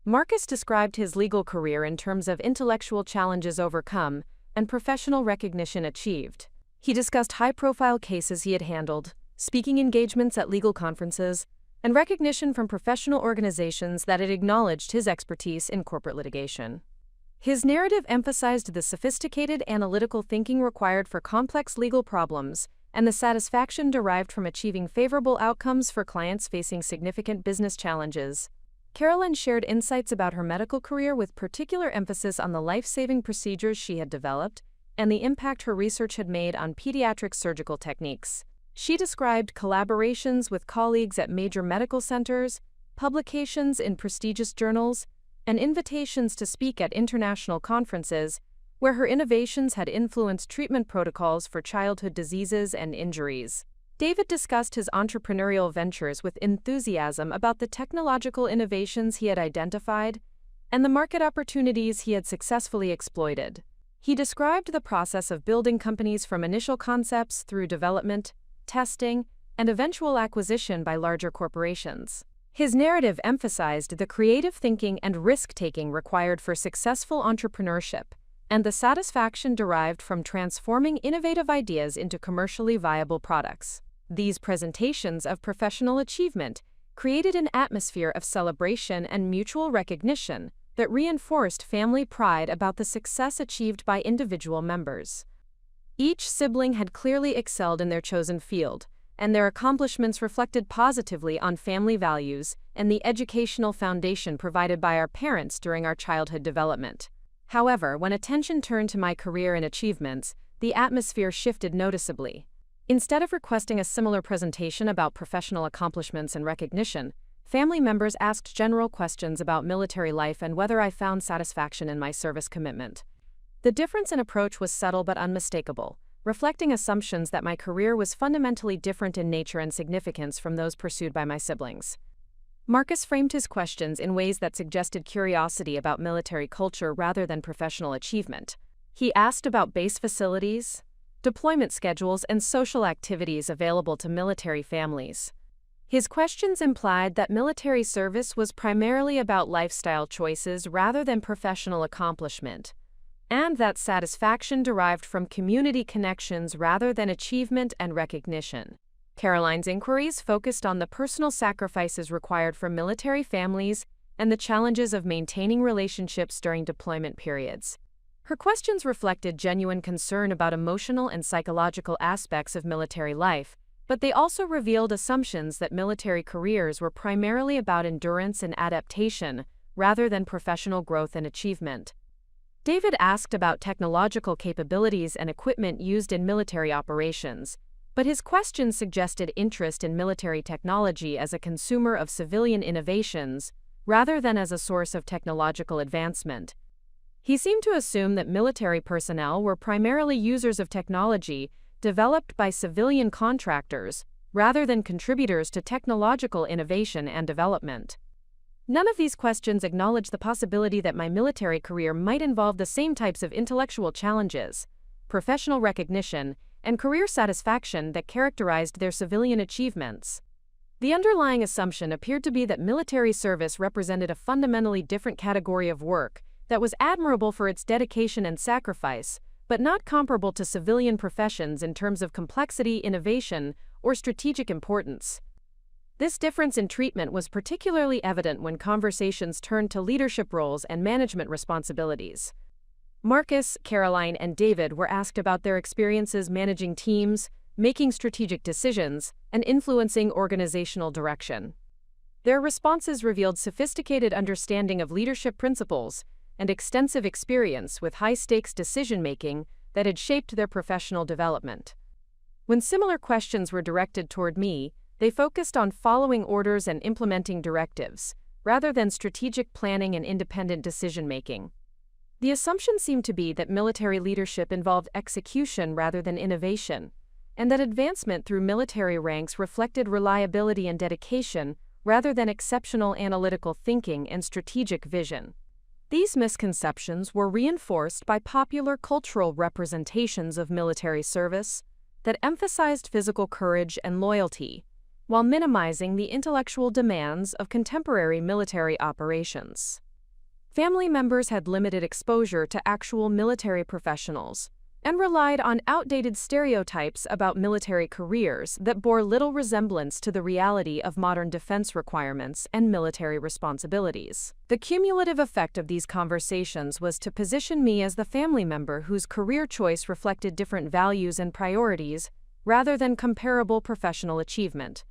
[SPEAKER 1] Marcus described his legal career in terms of intellectual challenges overcome and professional recognition achieved. He discussed high-profile cases he had handled, speaking engagements at legal conferences, and recognition from professional organizations that had acknowledged his expertise in corporate litigation. His narrative emphasized the sophisticated analytical thinking required for complex legal problems and the satisfaction derived from achieving favorable outcomes for clients facing significant business challenges. Carolyn shared insights about her medical career with particular emphasis on the life-saving procedures she had developed and the impact her research had made on pediatric surgical techniques. She described collaborations with colleagues at major medical centers, publications in prestigious journals, and invitations to speak at international conferences, where her innovations had influenced treatment protocols for childhood diseases and injuries. David discussed his entrepreneurial ventures with enthusiasm about the technological innovations he had identified and the market opportunities he had successfully exploited. He described the process of building companies from initial concepts through development, testing, and eventual acquisition by larger corporations. His narrative emphasized the creative thinking and risk-taking required for successful entrepreneurship, and the satisfaction derived from transforming innovative ideas into commercially viable products. These presentations of professional achievement created an atmosphere of celebration and mutual recognition that reinforced family pride about the success achieved by individual members. Each sibling had clearly excelled in their chosen field, and their accomplishments reflected positively on family values and the educational foundation provided by our parents during our childhood development. However, when attention turned to my career and achievements, the atmosphere shifted noticeably. Instead of requesting a similar presentation about professional accomplishments and recognition, family members asked general questions about military life and whether I found satisfaction in my service commitment. The difference in approach was subtle but unmistakable, reflecting assumptions that my career was fundamentally different in nature and significance from those pursued by my siblings. Marcus framed his questions in ways that suggested curiosity about military culture rather than professional achievement. He asked about base facilities, deployment schedules, and social activities available to military families. His questions implied that military service was primarily about lifestyle choices rather than professional accomplishment, and that satisfaction derived from community connections rather than achievement and recognition. Caroline's inquiries focused on the personal sacrifices required for military families and the challenges of maintaining relationships during deployment periods. Her questions reflected genuine concern about emotional and psychological aspects of military life, but they also revealed assumptions that military careers were primarily about endurance and adaptation rather than professional growth and achievement. David asked about technological capabilities and equipment used in military operations, but his questions suggested interest in military technology as a consumer of civilian innovations rather than as a source of technological advancement. He seemed to assume that military personnel were primarily users of technology developed by civilian contractors, rather than contributors to technological innovation and development. None of these questions acknowledge the possibility that my military career might involve the same types of intellectual challenges, professional recognition, and career satisfaction that characterized their civilian achievements. The underlying assumption appeared to be that military service represented a fundamentally different category of work that was admirable for its dedication and sacrifice, but not comparable to civilian professions in terms of complexity, innovation, or strategic importance. This difference in treatment was particularly evident when conversations turned to leadership roles and management responsibilities. Marcus, Caroline, and David were asked about their experiences managing teams, making strategic decisions, and influencing organizational direction. Their responses revealed sophisticated understanding of leadership principles and extensive experience with high-stakes decision-making that had shaped their professional development. When similar questions were directed toward me, they focused on following orders and implementing directives, rather than strategic planning and independent decision-making. The assumption seemed to be that military leadership involved execution rather than innovation, and that advancement through military ranks reflected reliability and dedication rather than exceptional analytical thinking and strategic vision. These misconceptions were reinforced by popular cultural representations of military service that emphasized physical courage and loyalty, while minimizing the intellectual demands of contemporary military operations. Family members had limited exposure to actual military professionals and relied on outdated stereotypes about military careers that bore little resemblance to the reality of modern defense requirements and military responsibilities. The cumulative effect of these conversations was to position me as the family member whose career choice reflected different values and priorities rather than comparable professional achievement.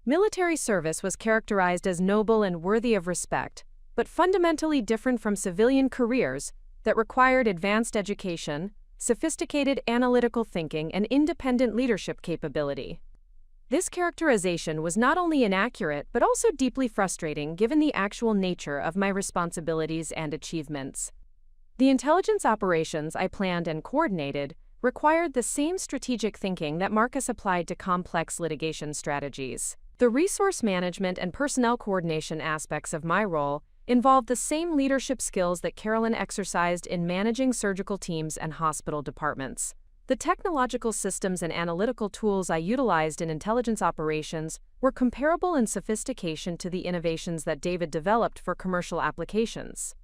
[SPEAKER 1] Military service was characterized as noble and worthy of respect, but fundamentally different from civilian careers that required advanced education, sophisticated analytical thinking, and independent leadership capability. This characterization was not only inaccurate but also deeply frustrating given the actual nature of my responsibilities and achievements. The intelligence operations I planned and coordinated required the same strategic thinking that Marcus applied to complex litigation strategies. The resource management and personnel coordination aspects of my role involved the same leadership skills that Carolyn exercised in managing surgical teams and hospital departments. The technological systems and analytical tools I utilized in intelligence operations were comparable in sophistication to the innovations that David developed for commercial applications.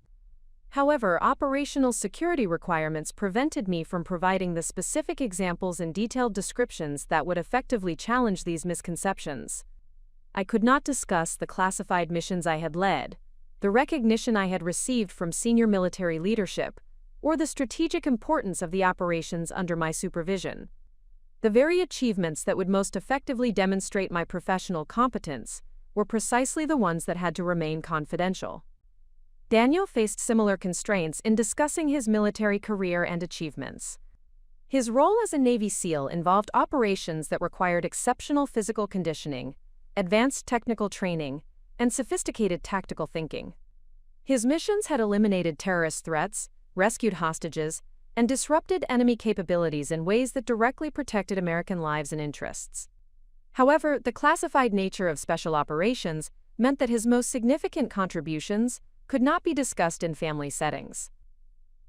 [SPEAKER 1] However, operational security requirements prevented me from providing the specific examples and detailed descriptions that would effectively challenge these misconceptions. I could not discuss the classified missions I had led, the recognition I had received from senior military leadership, or the strategic importance of the operations under my supervision. The very achievements that would most effectively demonstrate my professional competence were precisely the ones that had to remain confidential. Daniel faced similar constraints in discussing his military career and achievements. His role as a Navy SEAL involved operations that required exceptional physical conditioning, advanced technical training, and sophisticated tactical thinking. His missions had eliminated terrorist threats, rescued hostages, and disrupted enemy capabilities in ways that directly protected American lives and interests. However, the classified nature of special operations meant that his most significant contributions could not be discussed in family settings.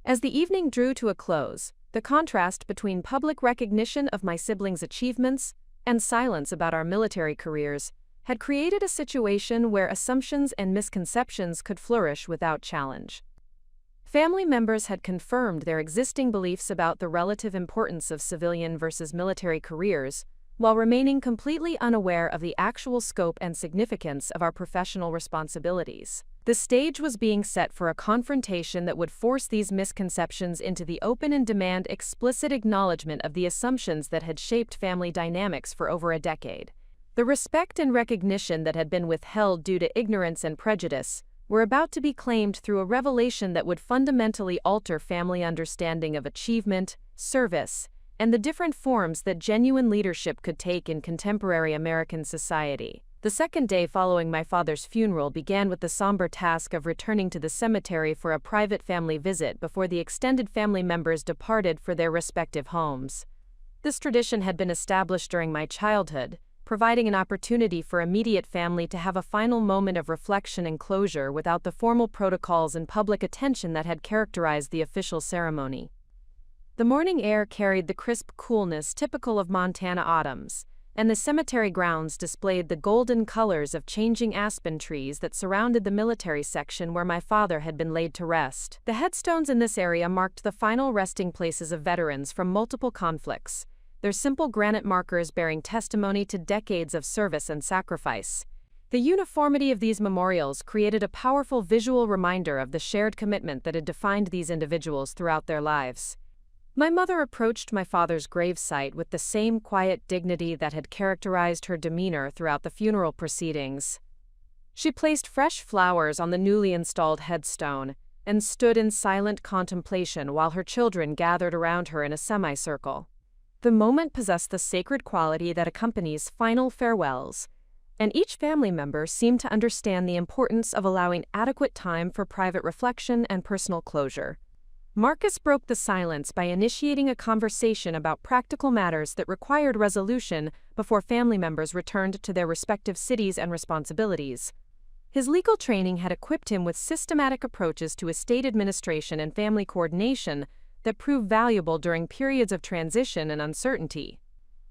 [SPEAKER 1] As the evening drew to a close, the contrast between public recognition of my siblings' achievements and silence about our military careers had created a situation where assumptions and misconceptions could flourish without challenge. Family members had confirmed their existing beliefs about the relative importance of civilian versus military careers, while remaining completely unaware of the actual scope and significance of our professional responsibilities. The stage was being set for a confrontation that would force these misconceptions into the open and demand explicit acknowledgement of the assumptions that had shaped family dynamics for over a decade. The respect and recognition that had been withheld due to ignorance and prejudice were about to be claimed through a revelation that would fundamentally alter family understanding of achievement, service, and the different forms that genuine leadership could take in contemporary American society. The second day following my father's funeral began with the somber task of returning to the cemetery for a private family visit before the extended family members departed for their respective homes. This tradition had been established during my childhood, providing an opportunity for immediate family to have a final moment of reflection and closure without the formal protocols and public attention that had characterized the official ceremony. The morning air carried the crisp coolness typical of Montana autumns, and the cemetery grounds displayed the golden colors of changing aspen trees that surrounded the military section where my father had been laid to rest. The headstones in this area marked the final resting places of veterans from multiple conflicts, their simple granite markers bearing testimony to decades of service and sacrifice. The uniformity of these memorials created a powerful visual reminder of the shared commitment that had defined these individuals throughout their lives. My mother approached my father's gravesite with the same quiet dignity that had characterized her demeanor throughout the funeral proceedings. She placed fresh flowers on the newly installed headstone and stood in silent contemplation while her children gathered around her in a semicircle. The moment possessed the sacred quality that accompanies final farewells, and each family member seemed to understand the importance of allowing adequate time for private reflection and personal closure. Marcus broke the silence by initiating a conversation about practical matters that required resolution before family members returned to their respective cities and responsibilities. His legal training had equipped him with systematic approaches to estate administration and family coordination that proved valuable during periods of transition and uncertainty.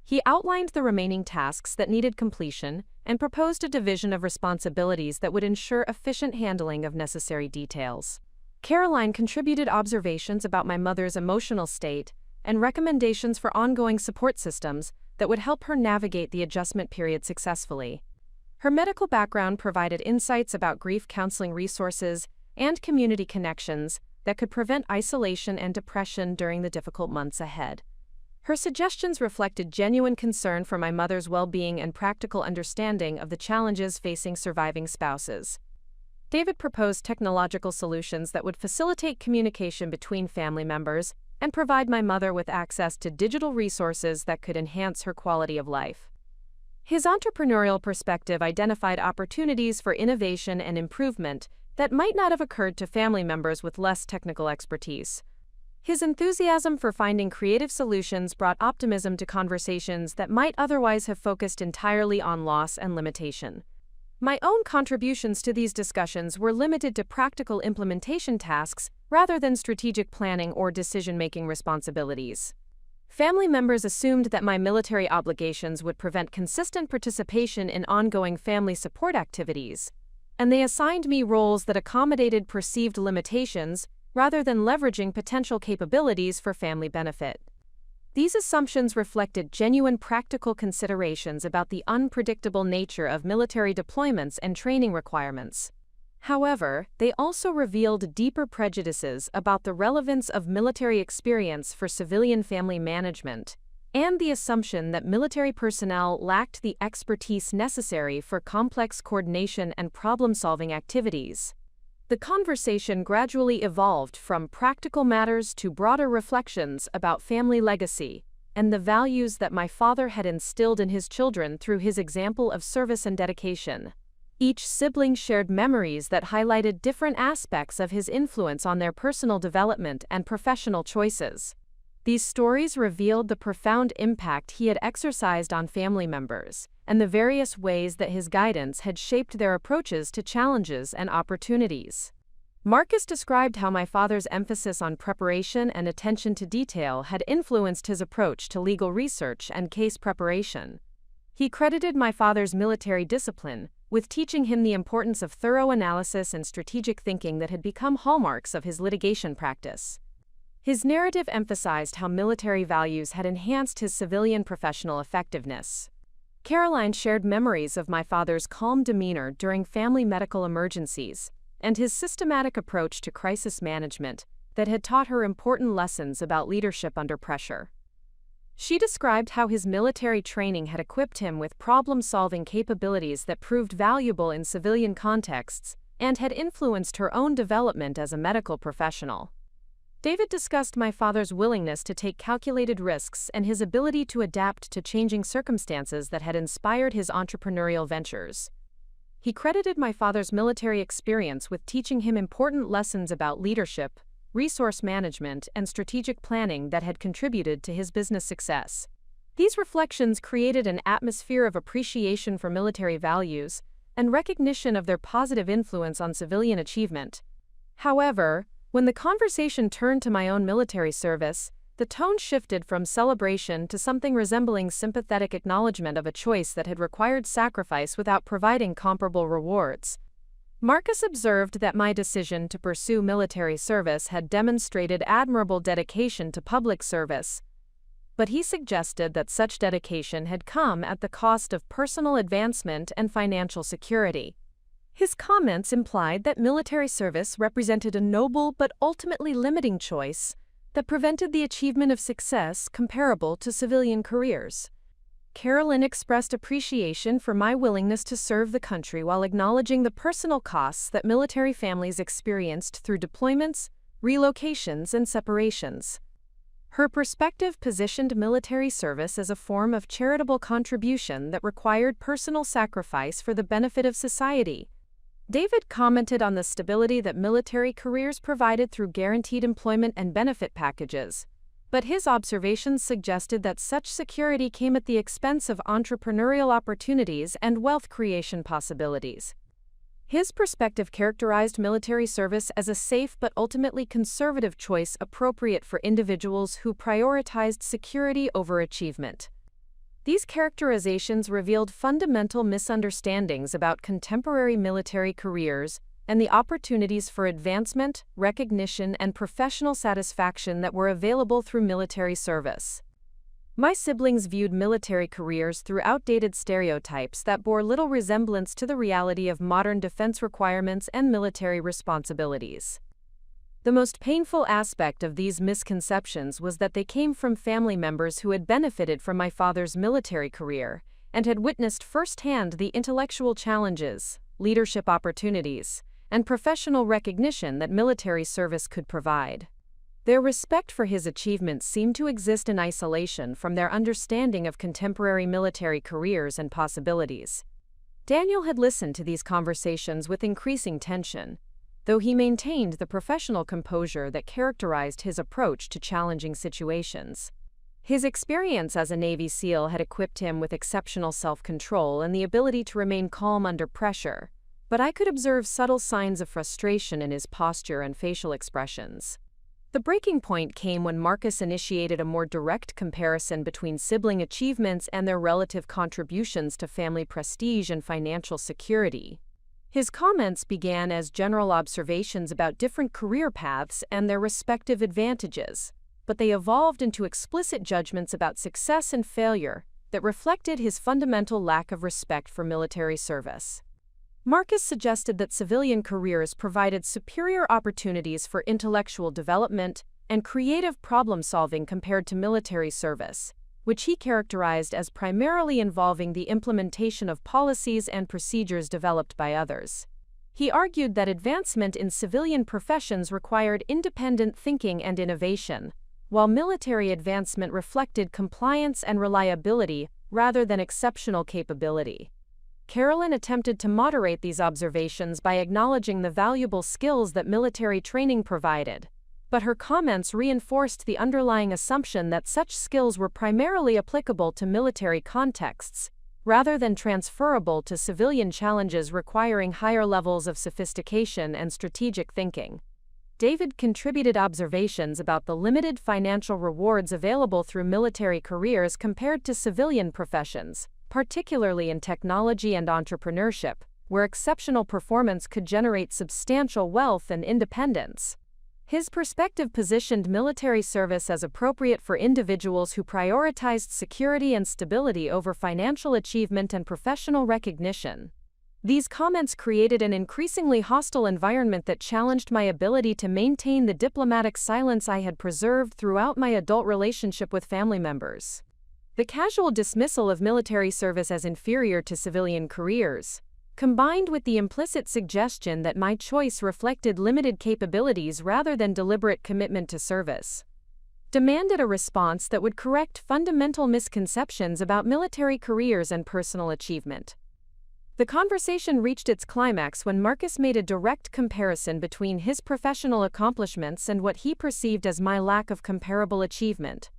[SPEAKER 1] He outlined the remaining tasks that needed completion and proposed a division of responsibilities that would ensure efficient handling of necessary details. Caroline contributed observations about my mother's emotional state and recommendations for ongoing support systems that would help her navigate the adjustment period successfully. Her medical background provided insights about grief counseling resources and community connections that could prevent isolation and depression during the difficult months ahead. Her suggestions reflected genuine concern for my mother's well-being and practical understanding of the challenges facing surviving spouses. David proposed technological solutions that would facilitate communication between family members and provide my mother with access to digital resources that could enhance her quality of life. His entrepreneurial perspective identified opportunities for innovation and improvement that might not have occurred to family members with less technical expertise. His enthusiasm for finding creative solutions brought optimism to conversations that might otherwise have focused entirely on loss and limitation. My own contributions to these discussions were limited to practical implementation tasks rather than strategic planning or decision-making responsibilities. Family members assumed that my military obligations would prevent consistent participation in ongoing family support activities, and they assigned me roles that accommodated perceived limitations rather than leveraging potential capabilities for family benefit. These assumptions reflected genuine practical considerations about the unpredictable nature of military deployments and training requirements. However, they also revealed deeper prejudices about the relevance of military experience for civilian family management, and the assumption that military personnel lacked the expertise necessary for complex coordination and problem-solving activities. The conversation gradually evolved from practical matters to broader reflections about family legacy and the values that my father had instilled in his children through his example of service and dedication. Each sibling shared memories that highlighted different aspects of his influence on their personal development and professional choices. These stories revealed the profound impact he had exercised on family members and the various ways that his guidance had shaped their approaches to challenges and opportunities. Marcus described how my father's emphasis on preparation and attention to detail had influenced his approach to legal research and case preparation. He credited my father's military discipline with teaching him the importance of thorough analysis and strategic thinking that had become hallmarks of his litigation practice. His narrative emphasized how military values had enhanced his civilian professional effectiveness. Caroline shared memories of my father's calm demeanor during family medical emergencies and his systematic approach to crisis management that had taught her important lessons about leadership under pressure. She described how his military training had equipped him with problem-solving capabilities that proved valuable in civilian contexts and had influenced her own development as a medical professional. David discussed my father's willingness to take calculated risks and his ability to adapt to changing circumstances that had inspired his entrepreneurial ventures. He credited my father's military experience with teaching him important lessons about leadership, resource management, and strategic planning that had contributed to his business success. These reflections created an atmosphere of appreciation for military values and recognition of their positive influence on civilian achievement. However, when the conversation turned to my own military service, the tone shifted from celebration to something resembling sympathetic acknowledgement of a choice that had required sacrifice without providing comparable rewards. Marcus observed that my decision to pursue military service had demonstrated admirable dedication to public service, but he suggested that such dedication had come at the cost of personal advancement and financial security. His comments implied that military service represented a noble but ultimately limiting choice that prevented the achievement of success comparable to civilian careers. Carolyn expressed appreciation for my willingness to serve the country while acknowledging the personal costs that military families experienced through deployments, relocations, and separations. Her perspective positioned military service as a form of charitable contribution that required personal sacrifice for the benefit of society. David commented on the stability that military careers provided through guaranteed employment and benefit packages, but his observations suggested that such security came at the expense of entrepreneurial opportunities and wealth creation possibilities. His perspective characterized military service as a safe but ultimately conservative choice appropriate for individuals who prioritized security over achievement. These characterizations revealed fundamental misunderstandings about contemporary military careers and the opportunities for advancement, recognition, and professional satisfaction that were available through military service. My siblings viewed military careers through outdated stereotypes that bore little resemblance to the reality of modern defense requirements and military responsibilities. The most painful aspect of these misconceptions was that they came from family members who had benefited from my father's military career and had witnessed firsthand the intellectual challenges, leadership opportunities, and professional recognition that military service could provide. Their respect for his achievements seemed to exist in isolation from their understanding of contemporary military careers and possibilities. Daniel had listened to these conversations with increasing tension, though he maintained the professional composure that characterized his approach to challenging situations. His experience as a Navy SEAL had equipped him with exceptional self-control and the ability to remain calm under pressure, but I could observe subtle signs of frustration in his posture and facial expressions. The breaking point came when Marcus initiated a more direct comparison between sibling achievements and their relative contributions to family prestige and financial security. His comments began as general observations about different career paths and their respective advantages, but they evolved into explicit judgments about success and failure that reflected his fundamental lack of respect for military service. Marcus suggested that civilian careers provided superior opportunities for intellectual development and creative problem-solving compared to military service, which he characterized as primarily involving the implementation of policies and procedures developed by others. He argued that advancement in civilian professions required independent thinking and innovation, while military advancement reflected compliance and reliability rather than exceptional capability. Carolyn attempted to moderate these observations by acknowledging the valuable skills that military training provided, but her comments reinforced the underlying assumption that such skills were primarily applicable to military contexts, rather than transferable to civilian challenges requiring higher levels of sophistication and strategic thinking. David contributed observations about the limited financial rewards available through military careers compared to civilian professions, particularly in technology and entrepreneurship, where exceptional performance could generate substantial wealth and independence. His perspective positioned military service as appropriate for individuals who prioritized security and stability over financial achievement and professional recognition. These comments created an increasingly hostile environment that challenged my ability to maintain the diplomatic silence I had preserved throughout my adult relationship with family members. The casual dismissal of military service as inferior to civilian careers, combined with the implicit suggestion that my choice reflected limited capabilities rather than deliberate commitment to service, demanded a response that would correct fundamental misconceptions about military careers and personal achievement. The conversation reached its climax when Marcus made a direct comparison between his professional accomplishments and what he perceived as my lack of comparable achievement.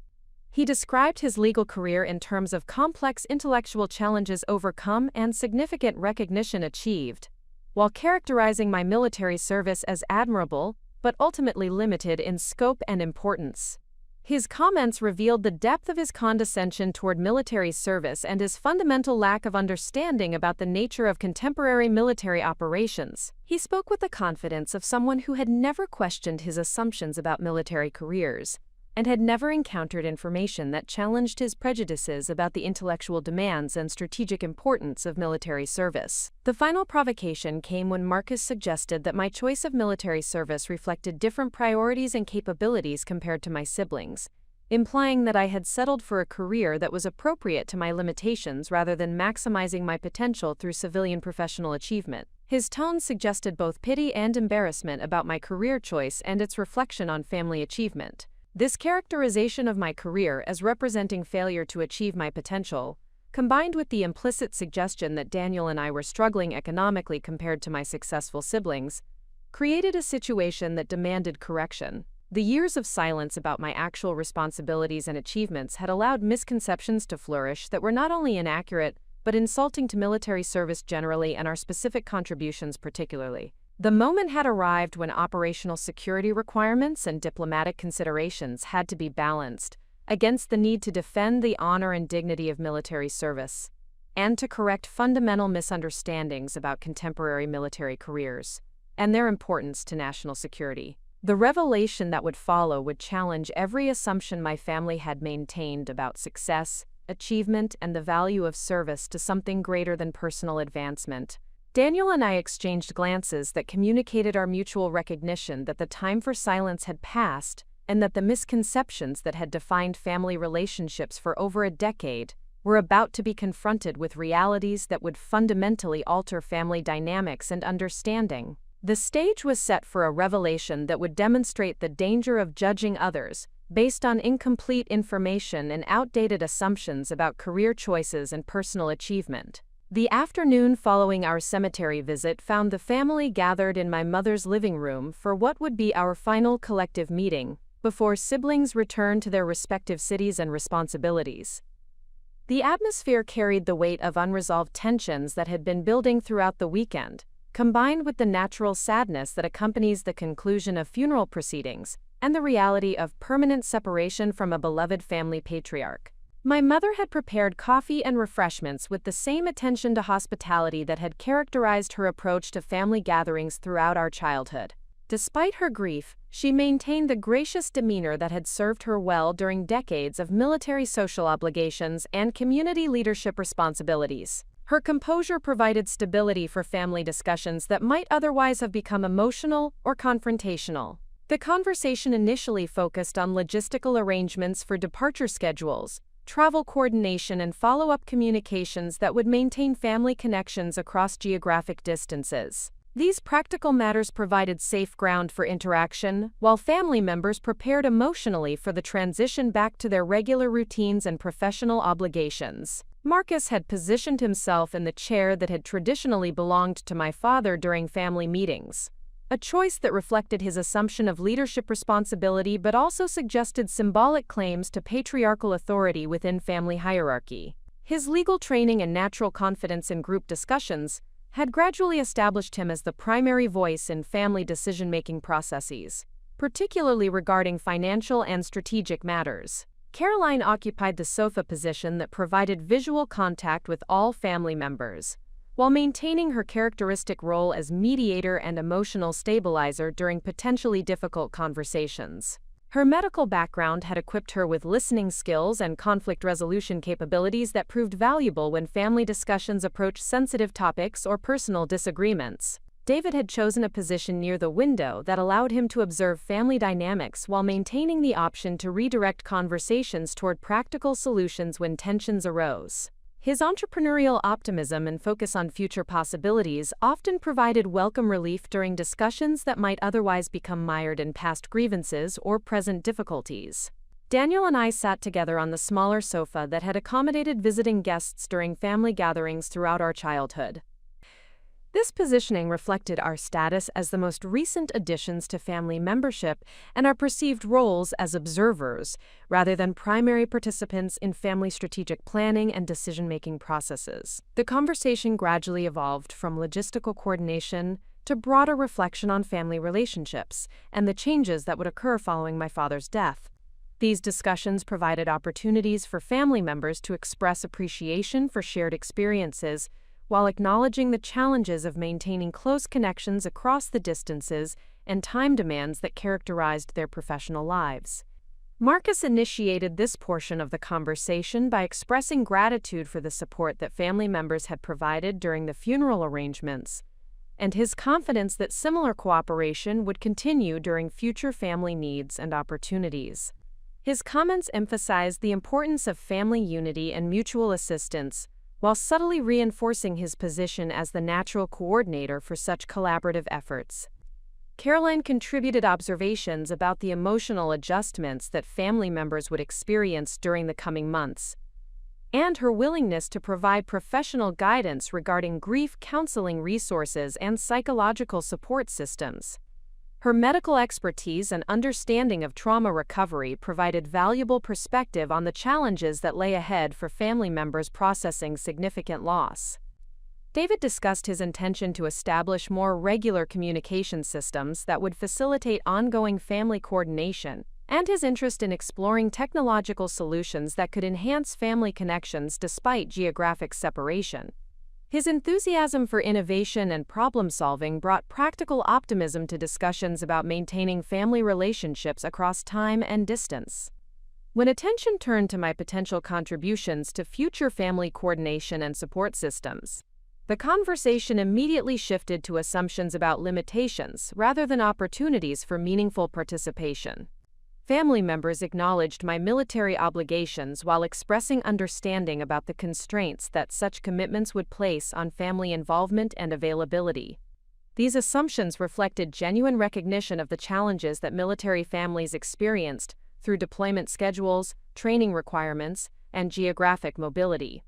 [SPEAKER 1] He described his legal career in terms of complex intellectual challenges overcome and significant recognition achieved, while characterizing my military service as admirable, but ultimately limited in scope and importance. His comments revealed the depth of his condescension toward military service and his fundamental lack of understanding about the nature of contemporary military operations. He spoke with the confidence of someone who had never questioned his assumptions about military careers, and had never encountered information that challenged his prejudices about the intellectual demands and strategic importance of military service. The final provocation came when Marcus suggested that my choice of military service reflected different priorities and capabilities compared to my siblings, implying that I had settled for a career that was appropriate to my limitations rather than maximizing my potential through civilian professional achievement. His tone suggested both pity and embarrassment about my career choice and its reflection on family achievement. This characterization of my career as representing failure to achieve my potential, combined with the implicit suggestion that Daniel and I were struggling economically compared to my successful siblings, created a situation that demanded correction. The years of silence about my actual responsibilities and achievements had allowed misconceptions to flourish that were not only inaccurate, but insulting to military service generally and our specific contributions particularly. The moment had arrived when operational security requirements and diplomatic considerations had to be balanced against the need to defend the honor and dignity of military service, and to correct fundamental misunderstandings about contemporary military careers and their importance to national security. The revelation that would follow would challenge every assumption my family had maintained about success, achievement, and the value of service to something greater than personal advancement. Daniel and I exchanged glances that communicated our mutual recognition that the time for silence had passed and that the misconceptions that had defined family relationships for over a decade were about to be confronted with realities that would fundamentally alter family dynamics and understanding. The stage was set for a revelation that would demonstrate the danger of judging others based on incomplete information and outdated assumptions about career choices and personal achievement. The afternoon following our cemetery visit found the family gathered in my mother's living room for what would be our final collective meeting before siblings returned to their respective cities and responsibilities. The atmosphere carried the weight of unresolved tensions that had been building throughout the weekend, combined with the natural sadness that accompanies the conclusion of funeral proceedings and the reality of permanent separation from a beloved family patriarch. My mother had prepared coffee and refreshments with the same attention to hospitality that had characterized her approach to family gatherings throughout our childhood. Despite her grief, she maintained the gracious demeanor that had served her well during decades of military social obligations and community leadership responsibilities. Her composure provided stability for family discussions that might otherwise have become emotional or confrontational. The conversation initially focused on logistical arrangements for departure schedules, travel coordination, and follow-up communications that would maintain family connections across geographic distances. These practical matters provided safe ground for interaction, while family members prepared emotionally for the transition back to their regular routines and professional obligations. Marcus had positioned himself in the chair that had traditionally belonged to my father during family meetings, a choice that reflected his assumption of leadership responsibility but also suggested symbolic claims to patriarchal authority within family hierarchy. His legal training and natural confidence in group discussions had gradually established him as the primary voice in family decision-making processes, particularly regarding financial and strategic matters. Caroline occupied the sofa position that provided visual contact with all family members, while maintaining her characteristic role as mediator and emotional stabilizer during potentially difficult conversations. Her medical background had equipped her with listening skills and conflict resolution capabilities that proved valuable when family discussions approached sensitive topics or personal disagreements. David had chosen a position near the window that allowed him to observe family dynamics while maintaining the option to redirect conversations toward practical solutions when tensions arose. His entrepreneurial optimism and focus on future possibilities often provided welcome relief during discussions that might otherwise become mired in past grievances or present difficulties. Daniel and I sat together on the smaller sofa that had accommodated visiting guests during family gatherings throughout our childhood. This positioning reflected our status as the most recent additions to family membership and our perceived roles as observers, rather than primary participants in family strategic planning and decision-making processes. The conversation gradually evolved from logistical coordination to broader reflection on family relationships and the changes that would occur following my father's death. These discussions provided opportunities for family members to express appreciation for shared experiences, while acknowledging the challenges of maintaining close connections across the distances and time demands that characterized their professional lives. Marcus initiated this portion of the conversation by expressing gratitude for the support that family members had provided during the funeral arrangements, and his confidence that similar cooperation would continue during future family needs and opportunities. His comments emphasized the importance of family unity and mutual assistance, while subtly reinforcing his position as the natural coordinator for such collaborative efforts. Caroline contributed observations about the emotional adjustments that family members would experience during the coming months, and her willingness to provide professional guidance regarding grief counseling resources and psychological support systems. Her medical expertise and understanding of trauma recovery provided valuable perspective on the challenges that lay ahead for family members processing significant loss. David discussed his intention to establish more regular communication systems that would facilitate ongoing family coordination, and his interest in exploring technological solutions that could enhance family connections despite geographic separation. His enthusiasm for innovation and problem-solving brought practical optimism to discussions about maintaining family relationships across time and distance. When attention turned to my potential contributions to future family coordination and support systems, the conversation immediately shifted to assumptions about limitations rather than opportunities for meaningful participation. Family members acknowledged my military obligations while expressing understanding about the constraints that such commitments would place on family involvement and availability. These assumptions reflected genuine recognition of the challenges that military families experienced through deployment schedules, training requirements, and geographic mobility.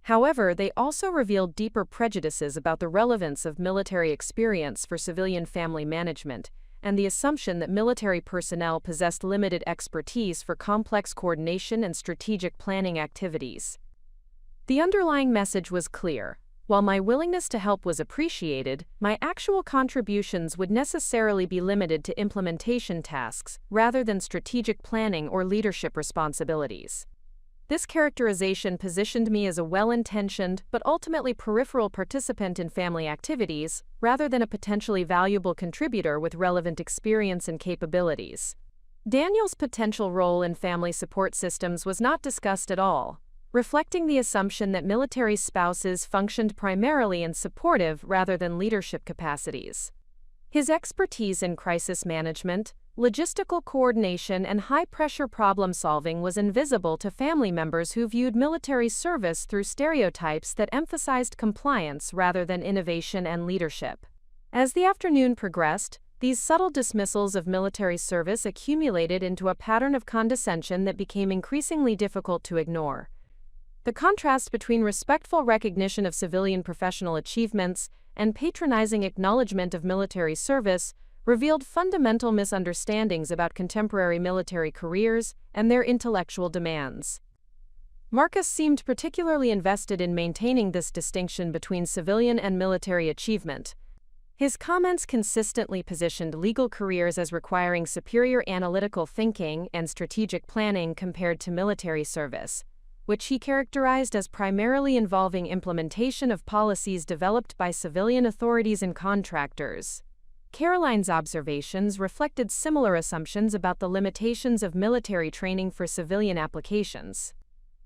[SPEAKER 1] However, they also revealed deeper prejudices about the relevance of military experience for civilian family management, and the assumption that military personnel possessed limited expertise for complex coordination and strategic planning activities. The underlying message was clear. While my willingness to help was appreciated, my actual contributions would necessarily be limited to implementation tasks rather than strategic planning or leadership responsibilities. This characterization positioned me as a well-intentioned but ultimately peripheral participant in family activities, rather than a potentially valuable contributor with relevant experience and capabilities. Daniel's potential role in family support systems was not discussed at all, reflecting the assumption that military spouses functioned primarily in supportive rather than leadership capacities. His expertise in crisis management, logistical coordination, and high-pressure problem-solving was invisible to family members who viewed military service through stereotypes that emphasized compliance rather than innovation and leadership. As the afternoon progressed, these subtle dismissals of military service accumulated into a pattern of condescension that became increasingly difficult to ignore. The contrast between respectful recognition of civilian professional achievements and patronizing acknowledgement of military service revealed fundamental misunderstandings about contemporary military careers and their intellectual demands. Marcus seemed particularly invested in maintaining this distinction between civilian and military achievement. His comments consistently positioned legal careers as requiring superior analytical thinking and strategic planning compared to military service, which he characterized as primarily involving implementation of policies developed by civilian authorities and contractors. Caroline's observations reflected similar assumptions about the limitations of military training for civilian applications.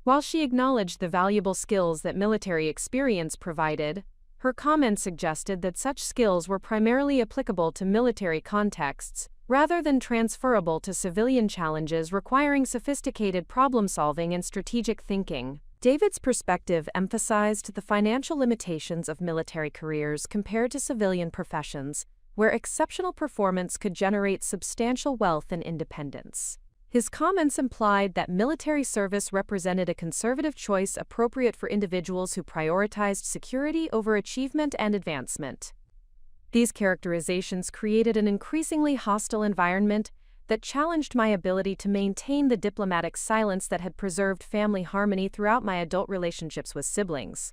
[SPEAKER 1] While she acknowledged the valuable skills that military experience provided, her comments suggested that such skills were primarily applicable to military contexts, rather than transferable to civilian challenges requiring sophisticated problem-solving and strategic thinking. David's perspective emphasized the financial limitations of military careers compared to civilian professions, where exceptional performance could generate substantial wealth and independence. His comments implied that military service represented a conservative choice appropriate for individuals who prioritized security over achievement and advancement. These characterizations created an increasingly hostile environment that challenged my ability to maintain the diplomatic silence that had preserved family harmony throughout my adult relationships with siblings.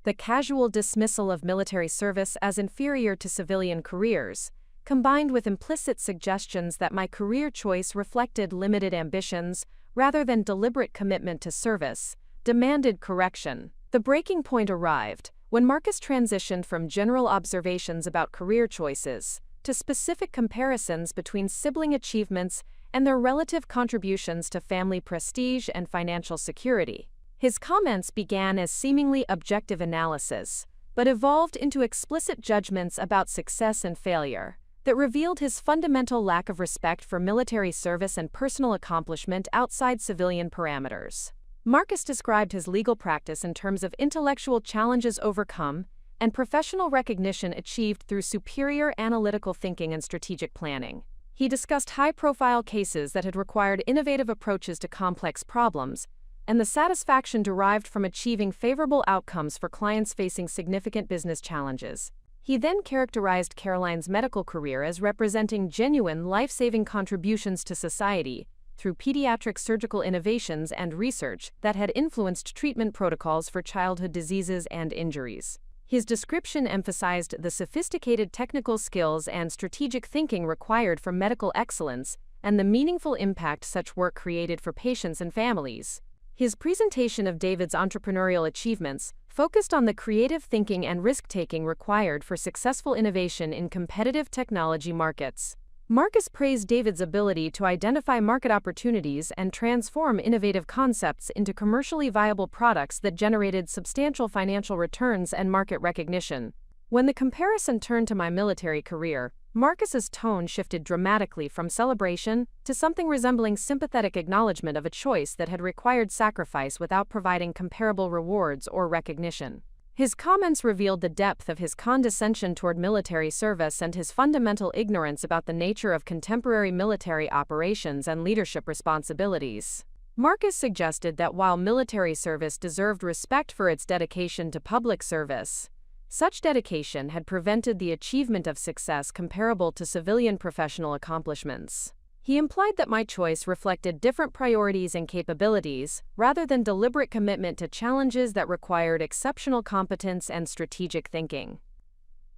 [SPEAKER 1] The casual dismissal of military service as inferior to civilian careers, combined with implicit suggestions that my career choice reflected limited ambitions rather than deliberate commitment to service, demanded correction. The breaking point arrived when Marcus transitioned from general observations about career choices to specific comparisons between sibling achievements and their relative contributions to family prestige and financial security. His comments began as seemingly objective analysis, but evolved into explicit judgments about success and failure that revealed his fundamental lack of respect for military service and personal accomplishment outside civilian parameters. Marcus described his legal practice in terms of intellectual challenges overcome and professional recognition achieved through superior analytical thinking and strategic planning. He discussed high-profile cases that had required innovative approaches to complex problems, and the satisfaction derived from achieving favorable outcomes for clients facing significant business challenges. He then characterized Caroline's medical career as representing genuine life-saving contributions to society through pediatric surgical innovations and research that had influenced treatment protocols for childhood diseases and injuries. His description emphasized the sophisticated technical skills and strategic thinking required for medical excellence and the meaningful impact such work created for patients and families. His presentation of David's entrepreneurial achievements focused on the creative thinking and risk-taking required for successful innovation in competitive technology markets. Marcus praised David's ability to identify market opportunities and transform innovative concepts into commercially viable products that generated substantial financial returns and market recognition. When the comparison turned to my military career, Marcus's tone shifted dramatically from celebration to something resembling sympathetic acknowledgement of a choice that had required sacrifice without providing comparable rewards or recognition. His comments revealed the depth of his condescension toward military service and his fundamental ignorance about the nature of contemporary military operations and leadership responsibilities. Marcus suggested that while military service deserved respect for its dedication to public service, such dedication had prevented the achievement of success comparable to civilian professional accomplishments. He implied that my choice reflected different priorities and capabilities, rather than deliberate commitment to challenges that required exceptional competence and strategic thinking.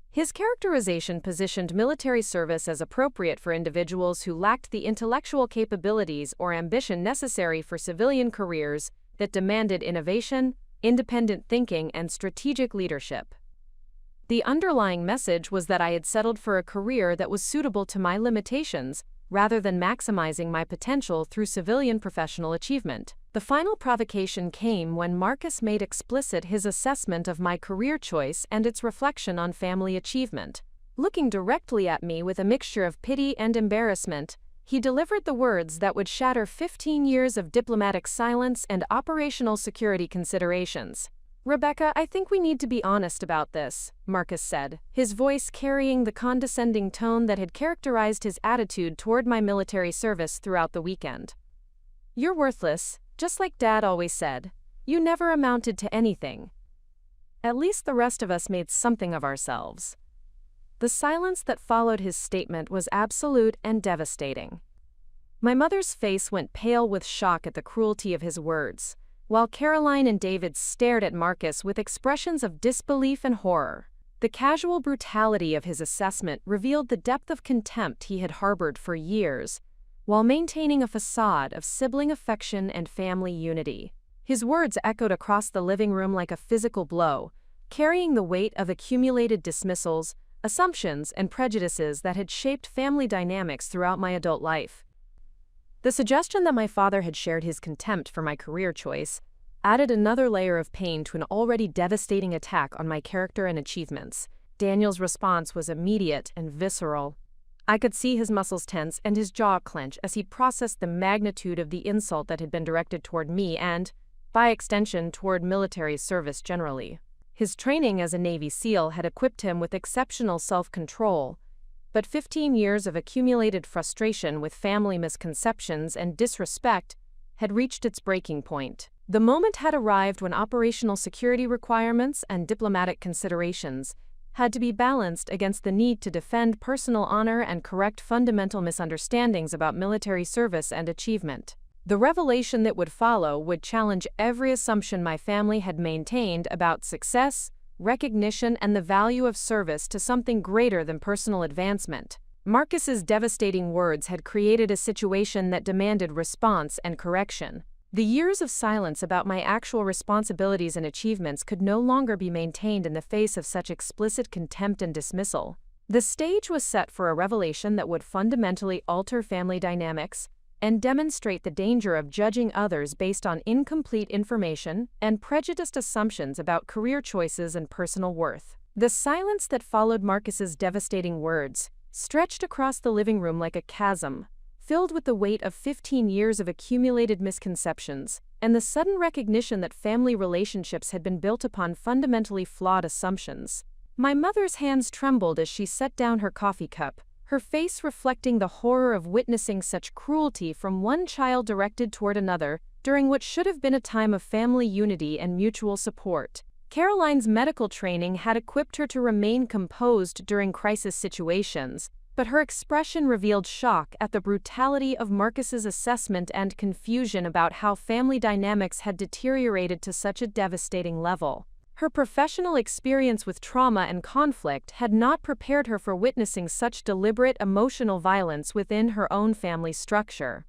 [SPEAKER 1] His characterization positioned military service as appropriate for individuals who lacked the intellectual capabilities or ambition necessary for civilian careers that demanded innovation, independent thinking, and strategic leadership. The underlying message was that I had settled for a career that was suitable to my limitations, rather than maximizing my potential through civilian professional achievement. The final provocation came when Marcus made explicit his assessment of my career choice and its reflection on family achievement. Looking directly at me with a mixture of pity and embarrassment, he delivered the words that would shatter 15 years of diplomatic silence and operational security considerations. "Rebecca, I think we need to be honest about this," Marcus said, his voice carrying the condescending tone that had characterized his attitude toward my military service throughout the weekend. "You're worthless, just like Dad always said. You never amounted to anything. At least the rest of us made something of ourselves." The silence that followed his statement was absolute and devastating. My mother's face went pale with shock at the cruelty of his words, while Caroline and David stared at Marcus with expressions of disbelief and horror. The casual brutality of his assessment revealed the depth of contempt he had harbored for years, while maintaining a facade of sibling affection and family unity. His words echoed across the living room like a physical blow, carrying the weight of accumulated dismissals, assumptions, and prejudices that had shaped family dynamics throughout my adult life. The suggestion that my father had shared his contempt for my career choice added another layer of pain to an already devastating attack on my character and achievements. Daniel's response was immediate and visceral. I could see his muscles tense and his jaw clench as he processed the magnitude of the insult that had been directed toward me and, by extension toward military service generally. His training as a Navy SEAL had equipped him with exceptional self-control, but 15 years of accumulated frustration with family misconceptions and disrespect had reached its breaking point. The moment had arrived when operational security requirements and diplomatic considerations had to be balanced against the need to defend personal honor and correct fundamental misunderstandings about military service and achievement. The revelation that would follow would challenge every assumption my family had maintained about success, recognition, and the value of service to something greater than personal advancement. Marcus's devastating words had created a situation that demanded response and correction. The years of silence about my actual responsibilities and achievements could no longer be maintained in the face of such explicit contempt and dismissal. The stage was set for a revelation that would fundamentally alter family dynamics and demonstrate the danger of judging others based on incomplete information and prejudiced assumptions about career choices and personal worth. The silence that followed Marcus's devastating words stretched across the living room like a chasm, filled with the weight of 15 years of accumulated misconceptions and the sudden recognition that family relationships had been built upon fundamentally flawed assumptions. My mother's hands trembled as she set down her coffee cup, her face reflecting the horror of witnessing such cruelty from one child directed toward another during what should have been a time of family unity and mutual support. Caroline's medical training had equipped her to remain composed during crisis situations, but her expression revealed shock at the brutality of Marcus's assessment and confusion about how family dynamics had deteriorated to such a devastating level. Her professional experience with trauma and conflict had not prepared her for witnessing such deliberate emotional violence within her own family structure.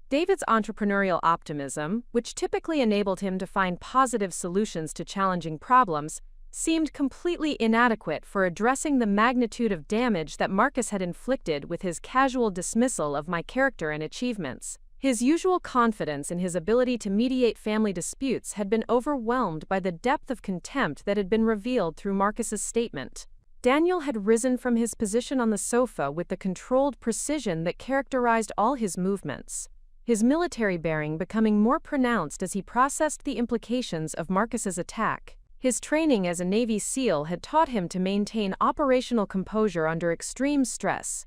[SPEAKER 1] David's entrepreneurial optimism, which typically enabled him to find positive solutions to challenging problems, seemed completely inadequate for addressing the magnitude of damage that Marcus had inflicted with his casual dismissal of my character and achievements. His usual confidence in his ability to mediate family disputes had been overwhelmed by the depth of contempt that had been revealed through Marcus's statement. Daniel had risen from his position on the sofa with the controlled precision that characterized all his movements, his military bearing becoming more pronounced as he processed the implications of Marcus's attack. His training as a Navy SEAL had taught him to maintain operational composure under extreme stress,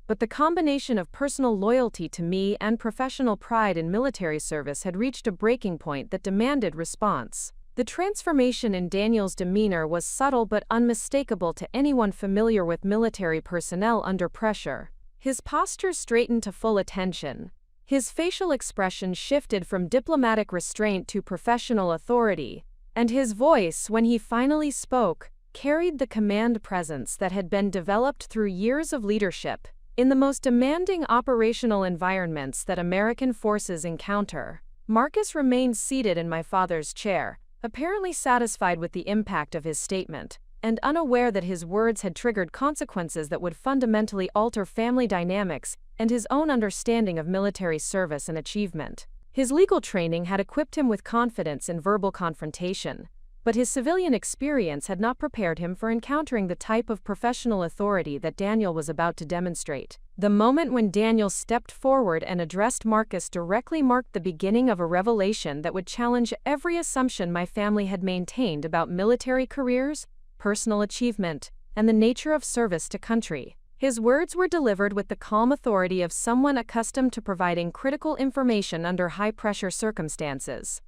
[SPEAKER 1] but the combination of personal loyalty to me and professional pride in military service had reached a breaking point that demanded response. The transformation in Daniel's demeanor was subtle but unmistakable to anyone familiar with military personnel under pressure. His posture straightened to full attention. His facial expression shifted from diplomatic restraint to professional authority, and his voice, when he finally spoke, carried the command presence that had been developed through years of leadership in the most demanding operational environments that American forces encounter. Marcus remained seated in my father's chair, apparently satisfied with the impact of his statement, and unaware that his words had triggered consequences that would fundamentally alter family dynamics and his own understanding of military service and achievement. His legal training had equipped him with confidence in verbal confrontation, but his civilian experience had not prepared him for encountering the type of professional authority that Daniel was about to demonstrate. The moment when Daniel stepped forward and addressed Marcus directly marked the beginning of a revelation that would challenge every assumption my family had maintained about military careers, personal achievement, and the nature of service to country. His words were delivered with the calm authority of someone accustomed to providing critical information under high-pressure circumstances.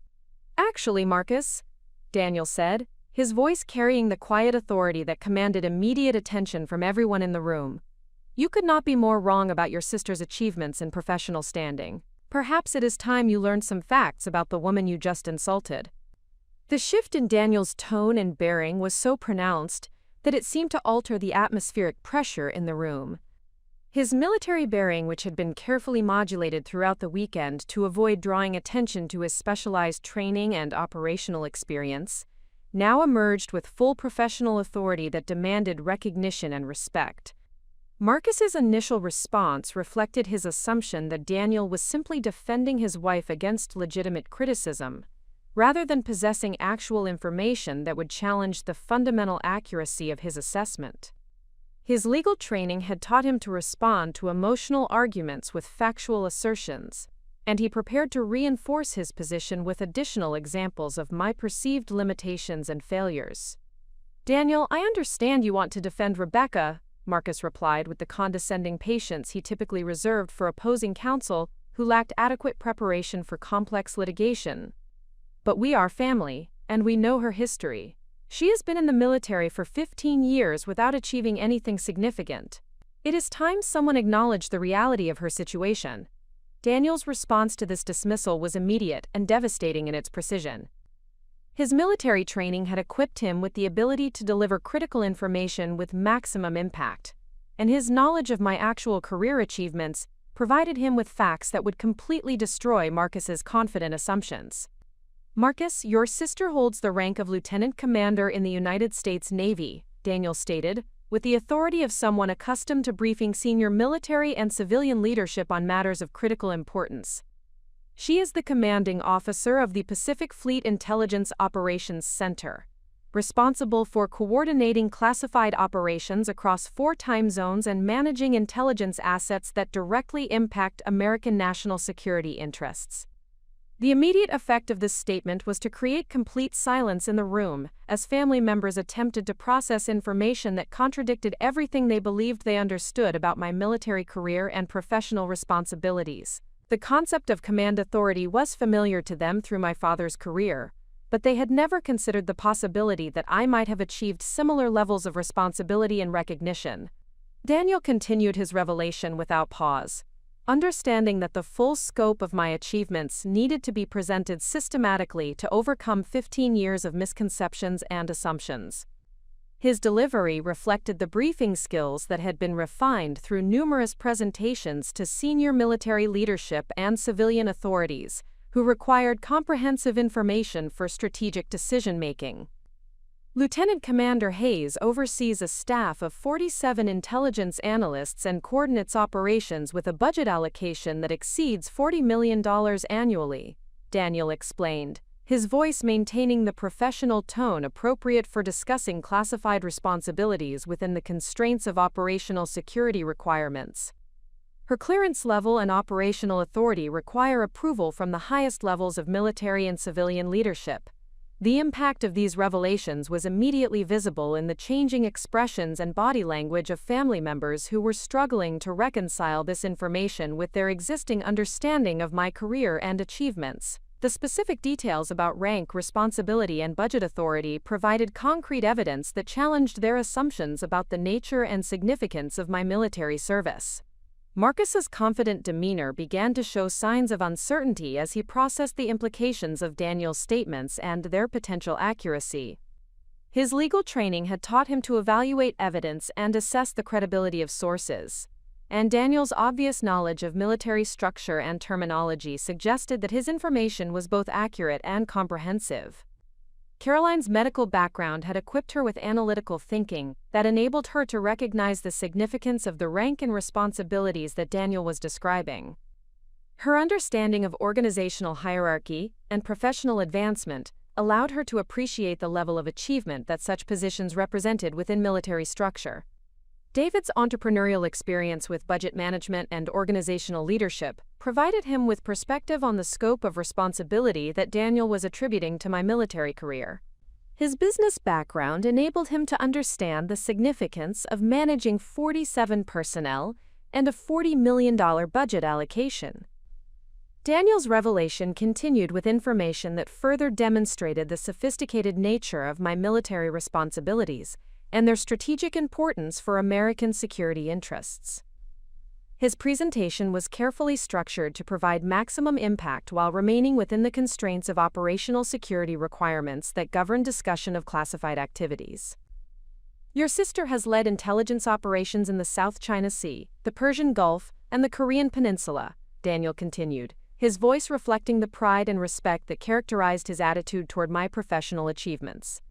[SPEAKER 1] "Actually, Marcus," Daniel said, his voice carrying the quiet authority that commanded immediate attention from everyone in the room, "you could not be more wrong about your sister's achievements and professional standing. Perhaps it is time you learned some facts about the woman you just insulted." The shift in Daniel's tone and bearing was so pronounced that it seemed to alter the atmospheric pressure in the room. His military bearing, which had been carefully modulated throughout the weekend to avoid drawing attention to his specialized training and operational experience, now emerged with full professional authority that demanded recognition and respect. Marcus's initial response reflected his assumption that Daniel was simply defending his wife against legitimate criticism, rather than possessing actual information that would challenge the fundamental accuracy of his assessment. His legal training had taught him to respond to emotional arguments with factual assertions, and he prepared to reinforce his position with additional examples of my perceived limitations and failures. "Daniel, I understand you want to defend Rebecca," Marcus replied with the condescending patience he typically reserved for opposing counsel who lacked adequate preparation for complex litigation. "But we are family, and we know her history. She has been in the military for 15 years without achieving anything significant. It is time someone acknowledged the reality of her situation." Daniel's response to this dismissal was immediate and devastating in its precision. His military training had equipped him with the ability to deliver critical information with maximum impact, and his knowledge of my actual career achievements provided him with facts that would completely destroy Marcus's confident assumptions. "Marcus, your sister holds the rank of lieutenant commander in the United States Navy," Daniel stated, with the authority of someone accustomed to briefing senior military and civilian leadership on matters of critical importance. "She is the commanding officer of the Pacific Fleet Intelligence Operations Center, responsible for coordinating classified operations across 4 time zones and managing intelligence assets that directly impact American national security interests." The immediate effect of this statement was to create complete silence in the room, as family members attempted to process information that contradicted everything they believed they understood about my military career and professional responsibilities. The concept of command authority was familiar to them through my father's career, but they had never considered the possibility that I might have achieved similar levels of responsibility and recognition. Daniel continued his revelation without pause, understanding that the full scope of my achievements needed to be presented systematically to overcome 15 years of misconceptions and assumptions. His delivery reflected the briefing skills that had been refined through numerous presentations to senior military leadership and civilian authorities, who required comprehensive information for strategic decision-making. Lieutenant Commander Hayes oversees a staff of 47 intelligence analysts and coordinates operations with a budget allocation that exceeds $40 million annually, Daniel explained, his voice maintaining the professional tone appropriate for discussing classified responsibilities within the constraints of operational security requirements. Her clearance level and operational authority require approval from the highest levels of military and civilian leadership. The impact of these revelations was immediately visible in the changing expressions and body language of family members who were struggling to reconcile this information with their existing understanding of my career and achievements. The specific details about rank, responsibility, and budget authority provided concrete evidence that challenged their assumptions about the nature and significance of my military service. Marcus's confident demeanor began to show signs of uncertainty as he processed the implications of Daniel's statements and their potential accuracy. His legal training had taught him to evaluate evidence and assess the credibility of sources, and Daniel's obvious knowledge of military structure and terminology suggested that his information was both accurate and comprehensive. Caroline's medical background had equipped her with analytical thinking that enabled her to recognize the significance of the rank and responsibilities that Daniel was describing. Her understanding of organizational hierarchy and professional advancement allowed her to appreciate the level of achievement that such positions represented within military structure. David's entrepreneurial experience with budget management and organizational leadership provided him with perspective on the scope of responsibility that Daniel was attributing to my military career. His business background enabled him to understand the significance of managing 47 personnel and a $40 million budget allocation. Daniel's revelation continued with information that further demonstrated the sophisticated nature of my military responsibilities and their strategic importance for American security interests. His presentation was carefully structured to provide maximum impact while remaining within the constraints of operational security requirements that govern discussion of classified activities. "Your sister has led intelligence operations in the South China Sea, the Persian Gulf, and the Korean Peninsula," Daniel continued, his voice reflecting the pride and respect that characterized his attitude toward my professional achievements.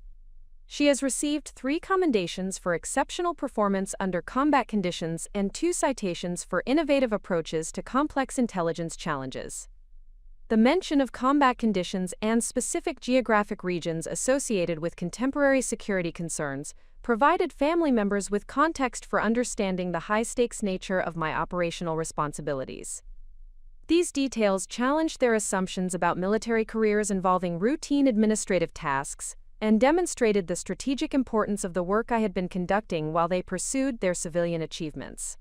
[SPEAKER 1] "She has received 3 commendations for exceptional performance under combat conditions and 2 citations for innovative approaches to complex intelligence challenges." The mention of combat conditions and specific geographic regions associated with contemporary security concerns provided family members with context for understanding the high-stakes nature of my operational responsibilities. These details challenged their assumptions about military careers involving routine administrative tasks and demonstrated the strategic importance of the work I had been conducting while they pursued their civilian achievements.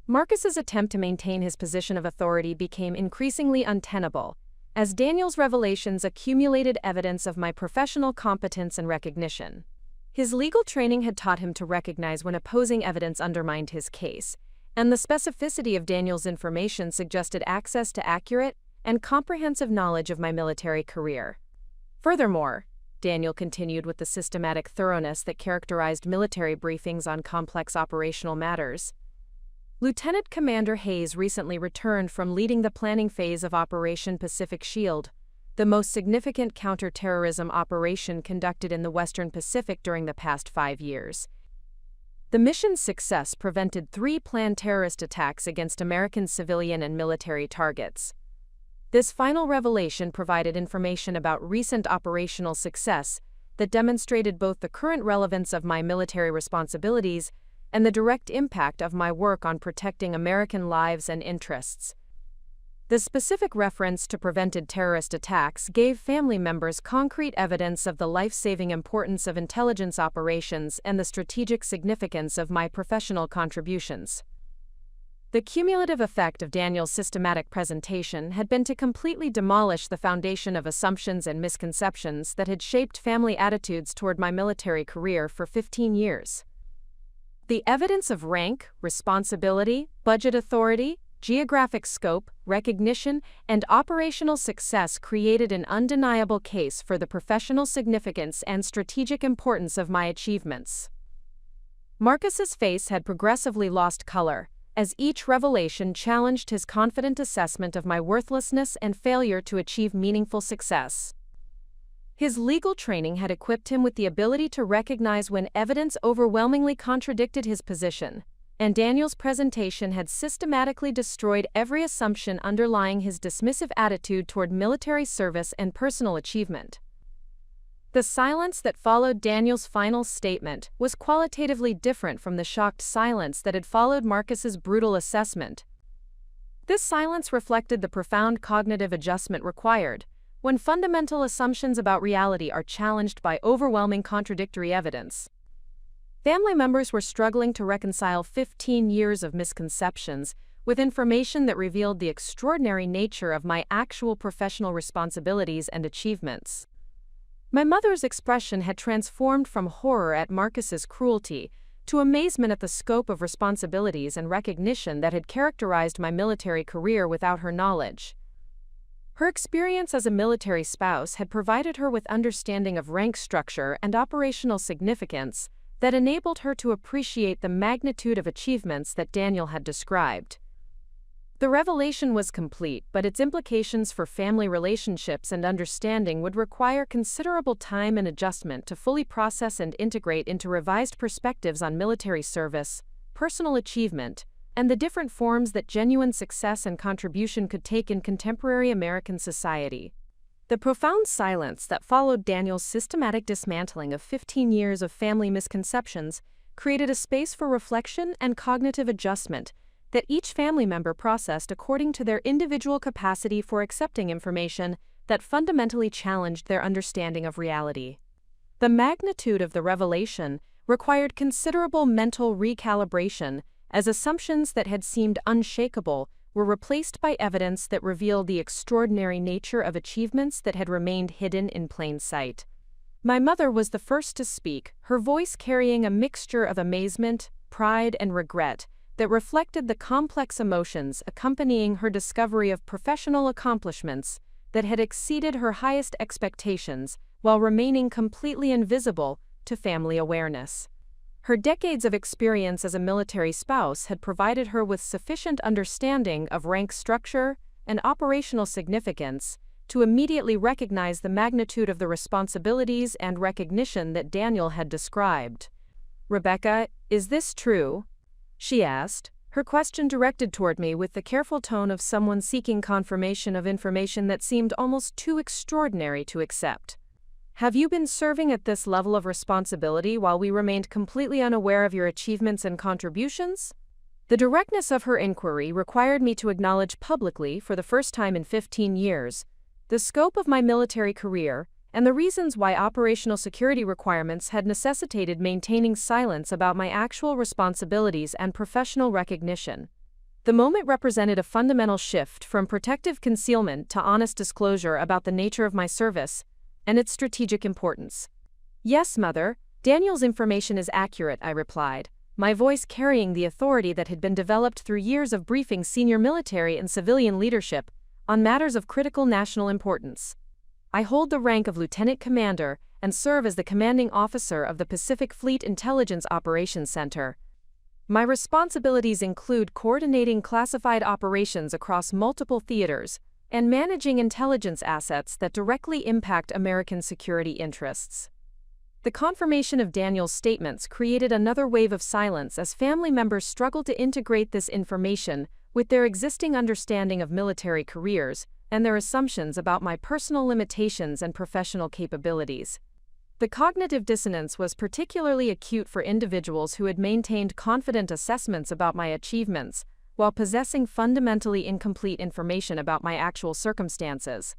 [SPEAKER 1] Marcus's attempt to maintain his position of authority became increasingly untenable, as Daniel's revelations accumulated evidence of my professional competence and recognition. His legal training had taught him to recognize when opposing evidence undermined his case, and the specificity of Daniel's information suggested access to accurate and comprehensive knowledge of my military career. Furthermore, Daniel continued with the systematic thoroughness that characterized military briefings on complex operational matters. Lieutenant Commander Hayes recently returned from leading the planning phase of Operation Pacific Shield, the most significant counterterrorism operation conducted in the Western Pacific during the past 5 years. The mission's success prevented 3 planned terrorist attacks against American civilian and military targets. This final revelation provided information about recent operational success that demonstrated both the current relevance of my military responsibilities and the direct impact of my work on protecting American lives and interests. The specific reference to prevented terrorist attacks gave family members concrete evidence of the life-saving importance of intelligence operations and the strategic significance of my professional contributions. The cumulative effect of Daniel's systematic presentation had been to completely demolish the foundation of assumptions and misconceptions that had shaped family attitudes toward my military career for 15 years. The evidence of rank, responsibility, budget authority, geographic scope, recognition, and operational success created an undeniable case for the professional significance and strategic importance of my achievements. Marcus's face had progressively lost color, as each revelation challenged his confident assessment of my worthlessness and failure to achieve meaningful success. His legal training had equipped him with the ability to recognize when evidence overwhelmingly contradicted his position, and Daniel's presentation had systematically destroyed every assumption underlying his dismissive attitude toward military service and personal achievement. The silence that followed Daniel's final statement was qualitatively different from the shocked silence that had followed Marcus's brutal assessment. This silence reflected the profound cognitive adjustment required when fundamental assumptions about reality are challenged by overwhelming contradictory evidence. Family members were struggling to reconcile 15 years of misconceptions with information that revealed the extraordinary nature of my actual professional responsibilities and achievements. My mother's expression had transformed from horror at Marcus's cruelty to amazement at the scope of responsibilities and recognition that had characterized my military career without her knowledge. Her experience as a military spouse had provided her with understanding of rank structure and operational significance that enabled her to appreciate the magnitude of achievements that Daniel had described. The revelation was complete, but its implications for family relationships and understanding would require considerable time and adjustment to fully process and integrate into revised perspectives on military service, personal achievement, and the different forms that genuine success and contribution could take in contemporary American society. The profound silence that followed Daniel's systematic dismantling of 15 years of family misconceptions created a space for reflection and cognitive adjustment that each family member processed according to their individual capacity for accepting information that fundamentally challenged their understanding of reality. The magnitude of the revelation required considerable mental recalibration, as assumptions that had seemed unshakable were replaced by evidence that revealed the extraordinary nature of achievements that had remained hidden in plain sight. My mother was the first to speak, her voice carrying a mixture of amazement, pride, and regret that reflected the complex emotions accompanying her discovery of professional accomplishments that had exceeded her highest expectations while remaining completely invisible to family awareness. Her decades of experience as a military spouse had provided her with sufficient understanding of rank structure and operational significance to immediately recognize the magnitude of the responsibilities and recognition that Daniel had described. "Rebecca, is this true?" she asked, her question directed toward me with the careful tone of someone seeking confirmation of information that seemed almost too extraordinary to accept. "Have you been serving at this level of responsibility while we remained completely unaware of your achievements and contributions?" The directness of her inquiry required me to acknowledge publicly, for the first time in 15 years, the scope of my military career and the reasons why operational security requirements had necessitated maintaining silence about my actual responsibilities and professional recognition. The moment represented a fundamental shift from protective concealment to honest disclosure about the nature of my service and its strategic importance. "Yes, Mother, Daniel's information is accurate," I replied, my voice carrying the authority that had been developed through years of briefing senior military and civilian leadership on matters of critical national importance. "I hold the rank of Lieutenant Commander and serve as the commanding officer of the Pacific Fleet Intelligence Operations Center. My responsibilities include coordinating classified operations across multiple theaters and managing intelligence assets that directly impact American security interests." The confirmation of Daniel's statements created another wave of silence as family members struggled to integrate this information with their existing understanding of military careers and their assumptions about my personal limitations and professional capabilities. The cognitive dissonance was particularly acute for individuals who had maintained confident assessments about my achievements while possessing fundamentally incomplete information about my actual circumstances.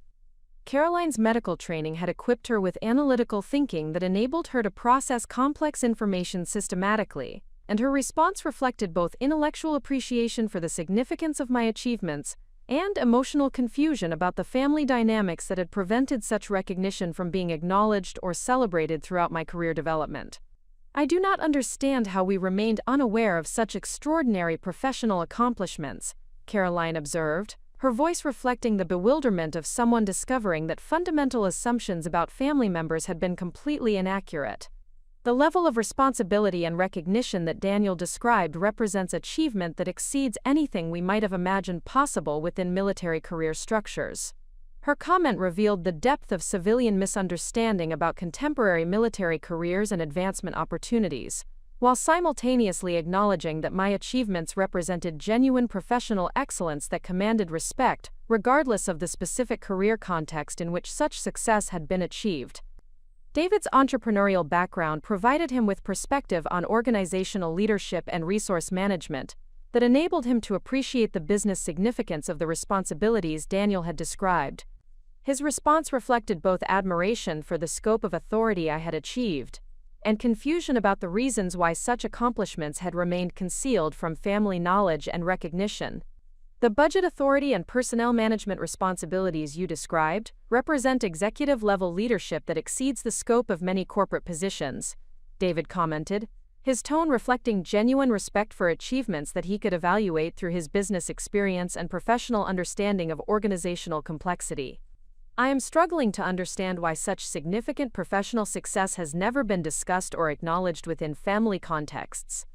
[SPEAKER 1] Caroline's medical training had equipped her with analytical thinking that enabled her to process complex information systematically, and her response reflected both intellectual appreciation for the significance of my achievements and emotional confusion about the family dynamics that had prevented such recognition from being acknowledged or celebrated throughout my career development. "I do not understand how we remained unaware of such extraordinary professional accomplishments," Caroline observed, her voice reflecting the bewilderment of someone discovering that fundamental assumptions about family members had been completely inaccurate. The level of responsibility and recognition that Daniel described represents achievement that exceeds anything we might have imagined possible within military career structures. Her comment revealed the depth of civilian misunderstanding about contemporary military careers and advancement opportunities, while simultaneously acknowledging that my achievements represented genuine professional excellence that commanded respect, regardless of the specific career context in which such success had been achieved. David's entrepreneurial background provided him with perspective on organizational leadership and resource management that enabled him to appreciate the business significance of the responsibilities Daniel had described. His response reflected both admiration for the scope of authority I had achieved and confusion about the reasons why such accomplishments had remained concealed from family knowledge and recognition. "The budget authority and personnel management responsibilities you described represent executive-level leadership that exceeds the scope of many corporate positions," David commented, his tone reflecting genuine respect for achievements that he could evaluate through his business experience and professional understanding of organizational complexity. "I am struggling to understand why such significant professional success has never been discussed or acknowledged within family contexts."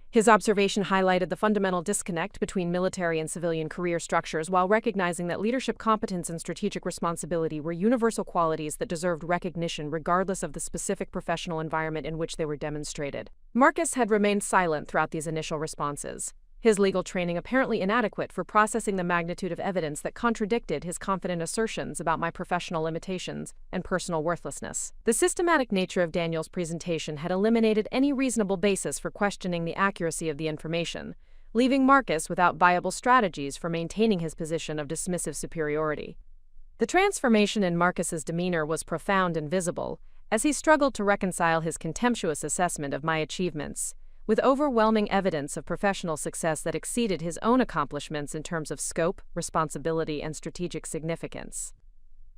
[SPEAKER 1] His observation highlighted the fundamental disconnect between military and civilian career structures while recognizing that leadership competence and strategic responsibility were universal qualities that deserved recognition regardless of the specific professional environment in which they were demonstrated. Marcus had remained silent throughout these initial responses, his legal training apparently inadequate for processing the magnitude of evidence that contradicted his confident assertions about my professional limitations and personal worthlessness. The systematic nature of Daniel's presentation had eliminated any reasonable basis for questioning the accuracy of the information, leaving Marcus without viable strategies for maintaining his position of dismissive superiority. The transformation in Marcus's demeanor was profound and visible, as he struggled to reconcile his contemptuous assessment of my achievements with overwhelming evidence of professional success that exceeded his own accomplishments in terms of scope, responsibility, and strategic significance.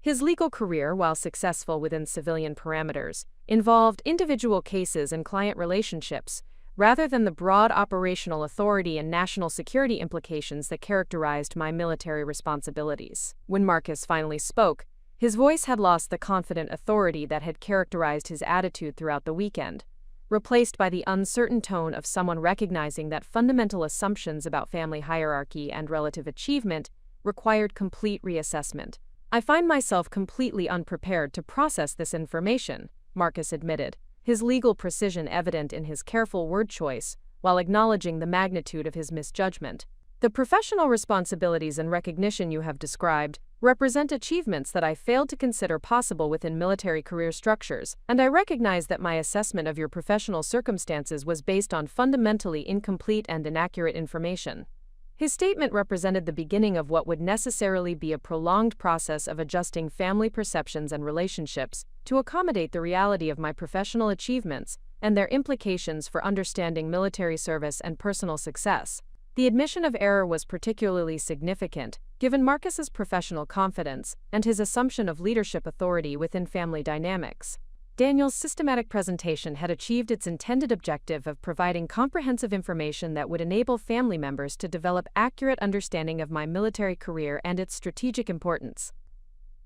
[SPEAKER 1] His legal career, while successful within civilian parameters, involved individual cases and client relationships, rather than the broad operational authority and national security implications that characterized my military responsibilities. When Marcus finally spoke, his voice had lost the confident authority that had characterized his attitude throughout the weekend, replaced by the uncertain tone of someone recognizing that fundamental assumptions about family hierarchy and relative achievement required complete reassessment. "I find myself completely unprepared to process this information," Marcus admitted, his legal precision evident in his careful word choice, while acknowledging the magnitude of his misjudgment. "The professional responsibilities and recognition you have described represent achievements that I failed to consider possible within military career structures, and I recognize that my assessment of your professional circumstances was based on fundamentally incomplete and inaccurate information. His statement represented the beginning of what would necessarily be a prolonged process of adjusting family perceptions and relationships to accommodate the reality of my professional achievements and their implications for understanding military service and personal success. The admission of error was particularly significant, given Marcus's professional confidence and his assumption of leadership authority within family dynamics. Daniel's systematic presentation had achieved its intended objective of providing comprehensive information that would enable family members to develop accurate understanding of my military career and its strategic importance.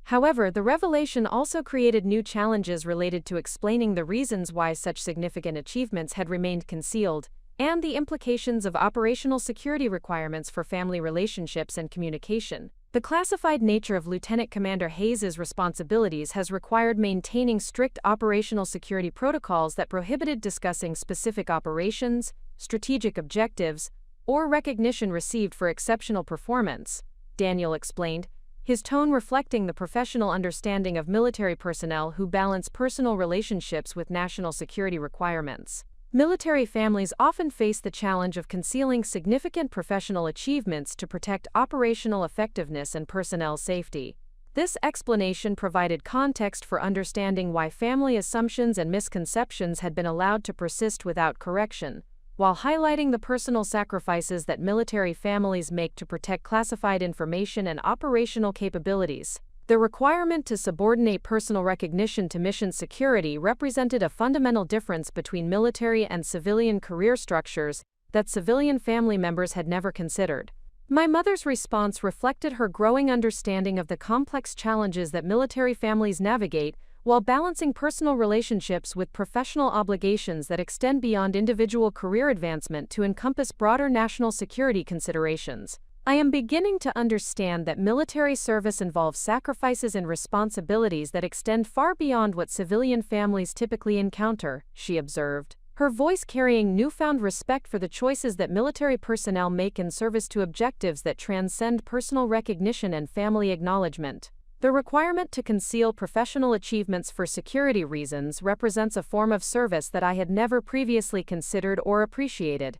[SPEAKER 1] However, the revelation also created new challenges related to explaining the reasons why such significant achievements had remained concealed, and the implications of operational security requirements for family relationships and communication. The classified nature of Lieutenant Commander Hayes's responsibilities has required maintaining strict operational security protocols that prohibited discussing specific operations, strategic objectives, or recognition received for exceptional performance, Daniel explained, his tone reflecting the professional understanding of military personnel who balance personal relationships with national security requirements. Military families often face the challenge of concealing significant professional achievements to protect operational effectiveness and personnel safety. This explanation provided context for understanding why family assumptions and misconceptions had been allowed to persist without correction, while highlighting the personal sacrifices that military families make to protect classified information and operational capabilities. The requirement to subordinate personal recognition to mission security represented a fundamental difference between military and civilian career structures that civilian family members had never considered. My mother's response reflected her growing understanding of the complex challenges that military families navigate while balancing personal relationships with professional obligations that extend beyond individual career advancement to encompass broader national security considerations. I am beginning to understand that military service involves sacrifices and responsibilities that extend far beyond what civilian families typically encounter, she observed, her voice carrying newfound respect for the choices that military personnel make in service to objectives that transcend personal recognition and family acknowledgement. The requirement to conceal professional achievements for security reasons represents a form of service that I had never previously considered or appreciated.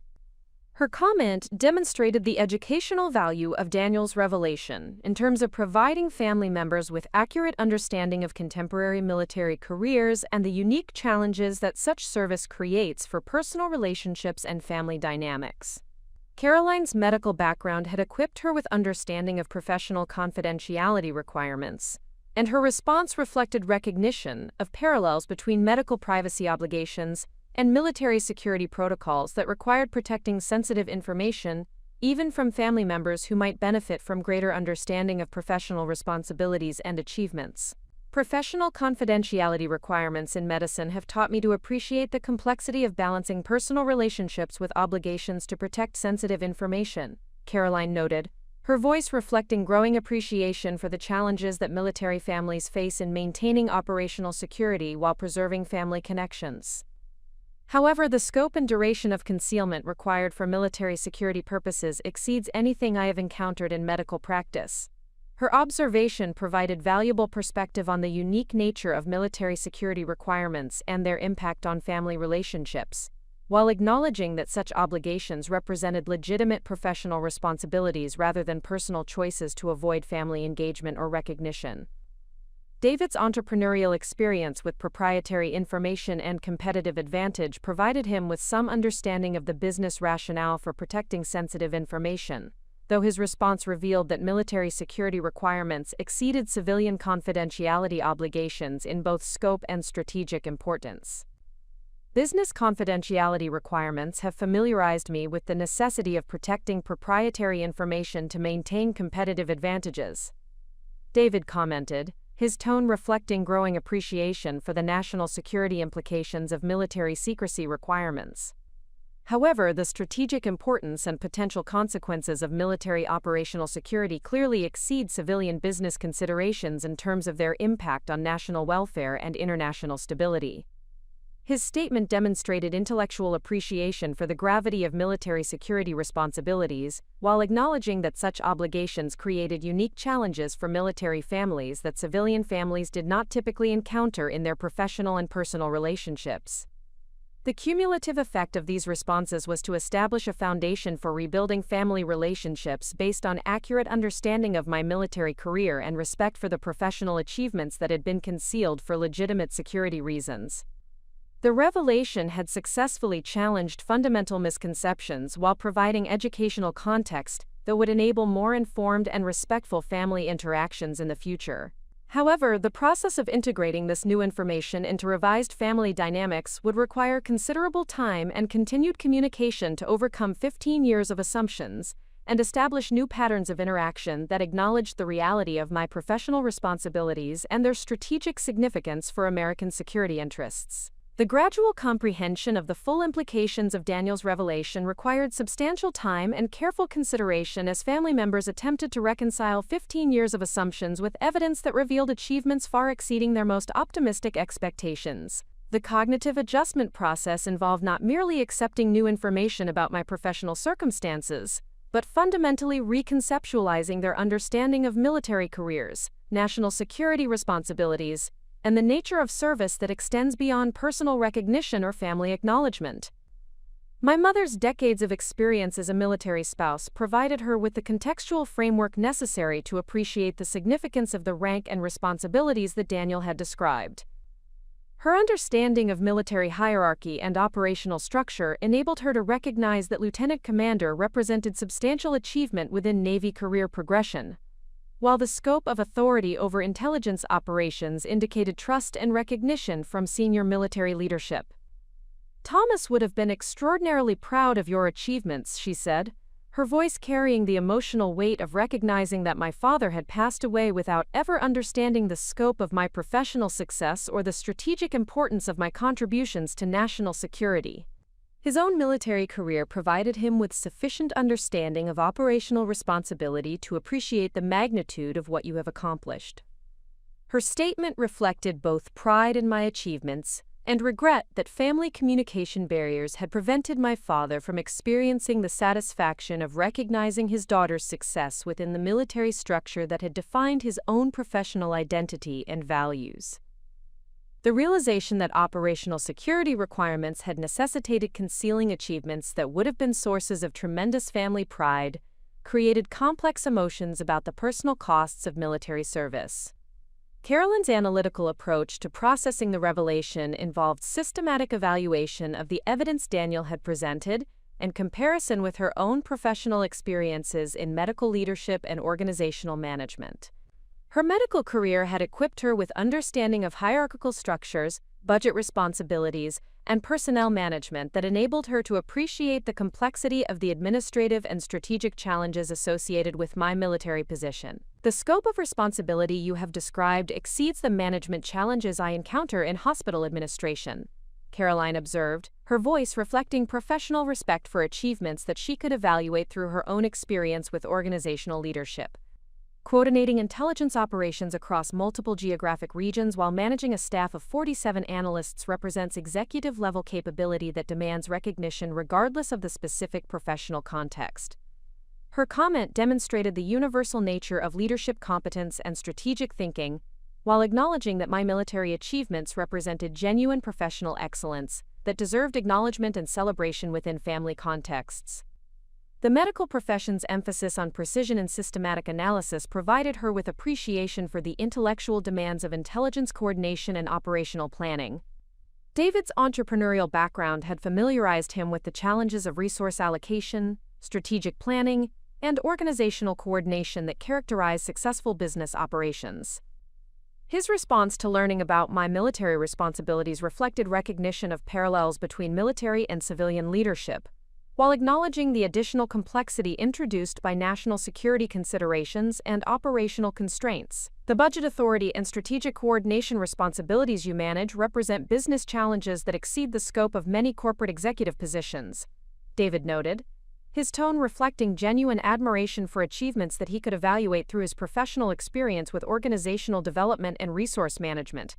[SPEAKER 1] Her comment demonstrated the educational value of Daniel's revelation in terms of providing family members with accurate understanding of contemporary military careers and the unique challenges that such service creates for personal relationships and family dynamics. Caroline's medical background had equipped her with understanding of professional confidentiality requirements, and her response reflected recognition of parallels between medical privacy obligations and military security protocols that required protecting sensitive information, even from family members who might benefit from greater understanding of professional responsibilities and achievements. Professional confidentiality requirements in medicine have taught me to appreciate the complexity of balancing personal relationships with obligations to protect sensitive information, Caroline noted, her voice reflecting growing appreciation for the challenges that military families face in maintaining operational security while preserving family connections. However, the scope and duration of concealment required for military security purposes exceeds anything I have encountered in medical practice. Her observation provided valuable perspective on the unique nature of military security requirements and their impact on family relationships, while acknowledging that such obligations represented legitimate professional responsibilities rather than personal choices to avoid family engagement or recognition. David's entrepreneurial experience with proprietary information and competitive advantage provided him with some understanding of the business rationale for protecting sensitive information, though his response revealed that military security requirements exceeded civilian confidentiality obligations in both scope and strategic importance. Business confidentiality requirements have familiarized me with the necessity of protecting proprietary information to maintain competitive advantages, David commented, his tone reflecting growing appreciation for the national security implications of military secrecy requirements. However, the strategic importance and potential consequences of military operational security clearly exceed civilian business considerations in terms of their impact on national welfare and international stability. His statement demonstrated intellectual appreciation for the gravity of military security responsibilities, while acknowledging that such obligations created unique challenges for military families that civilian families did not typically encounter in their professional and personal relationships. The cumulative effect of these responses was to establish a foundation for rebuilding family relationships based on accurate understanding of my military career and respect for the professional achievements that had been concealed for legitimate security reasons. The revelation had successfully challenged fundamental misconceptions while providing educational context that would enable more informed and respectful family interactions in the future. However, the process of integrating this new information into revised family dynamics would require considerable time and continued communication to overcome 15 years of assumptions and establish new patterns of interaction that acknowledged the reality of my professional responsibilities and their strategic significance for American security interests. The gradual comprehension of the full implications of Daniel's revelation required substantial time and careful consideration as family members attempted to reconcile 15 years of assumptions with evidence that revealed achievements far exceeding their most optimistic expectations. The cognitive adjustment process involved not merely accepting new information about my professional circumstances, but fundamentally reconceptualizing their understanding of military careers, national security responsibilities, and the nature of service that extends beyond personal recognition or family acknowledgement. My mother's decades of experience as a military spouse provided her with the contextual framework necessary to appreciate the significance of the rank and responsibilities that Daniel had described. Her understanding of military hierarchy and operational structure enabled her to recognize that lieutenant commander represented substantial achievement within Navy career progression, while the scope of authority over intelligence operations indicated trust and recognition from senior military leadership. "Thomas would have been extraordinarily proud of your achievements," she said, her voice carrying the emotional weight of recognizing that my father had passed away without ever understanding the scope of my professional success or the strategic importance of my contributions to national security. His own military career provided him with sufficient understanding of operational responsibility to appreciate the magnitude of what you have accomplished. Her statement reflected both pride in my achievements and regret that family communication barriers had prevented my father from experiencing the satisfaction of recognizing his daughter's success within the military structure that had defined his own professional identity and values. The realization that operational security requirements had necessitated concealing achievements that would have been sources of tremendous family pride created complex emotions about the personal costs of military service. Carolyn's analytical approach to processing the revelation involved systematic evaluation of the evidence Daniel had presented and comparison with her own professional experiences in medical leadership and organizational management. Her medical career had equipped her with understanding of hierarchical structures, budget responsibilities, and personnel management that enabled her to appreciate the complexity of the administrative and strategic challenges associated with my military position. "The scope of responsibility you have described exceeds the management challenges I encounter in hospital administration," Caroline observed, her voice reflecting professional respect for achievements that she could evaluate through her own experience with organizational leadership. Coordinating intelligence operations across multiple geographic regions while managing a staff of 47 analysts represents executive-level capability that demands recognition regardless of the specific professional context. Her comment demonstrated the universal nature of leadership competence and strategic thinking, while acknowledging that my military achievements represented genuine professional excellence that deserved acknowledgement and celebration within family contexts. The medical profession's emphasis on precision and systematic analysis provided her with appreciation for the intellectual demands of intelligence coordination and operational planning. David's entrepreneurial background had familiarized him with the challenges of resource allocation, strategic planning, and organizational coordination that characterize successful business operations. His response to learning about my military responsibilities reflected recognition of parallels between military and civilian leadership, while acknowledging the additional complexity introduced by national security considerations and operational constraints. "The budget authority and strategic coordination responsibilities you manage represent business challenges that exceed the scope of many corporate executive positions," David noted, his tone reflecting genuine admiration for achievements that he could evaluate through his professional experience with organizational development and resource management.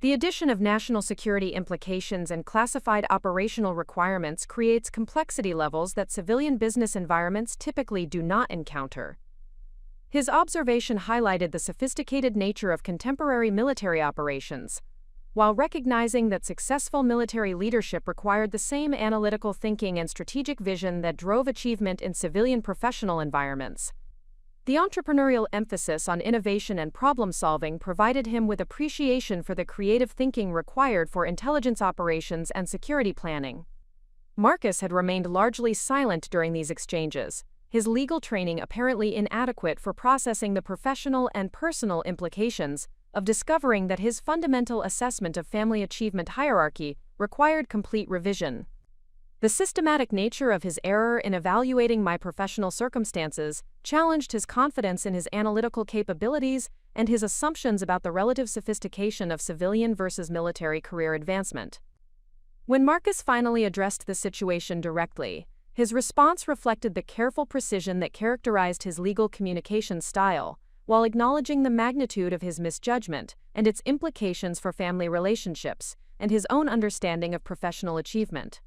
[SPEAKER 1] The addition of national security implications and classified operational requirements creates complexity levels that civilian business environments typically do not encounter. His observation highlighted the sophisticated nature of contemporary military operations, while recognizing that successful military leadership required the same analytical thinking and strategic vision that drove achievement in civilian professional environments. The entrepreneurial emphasis on innovation and problem-solving provided him with appreciation for the creative thinking required for intelligence operations and security planning. Marcus had remained largely silent during these exchanges, his legal training apparently inadequate for processing the professional and personal implications of discovering that his fundamental assessment of family achievement hierarchy required complete revision. The systematic nature of his error in evaluating my professional circumstances challenged his confidence in his analytical capabilities and his assumptions about the relative sophistication of civilian versus military career advancement. When Marcus finally addressed the situation directly, his response reflected the careful precision that characterized his legal communication style, while acknowledging the magnitude of his misjudgment and its implications for family relationships and his own understanding of professional achievement.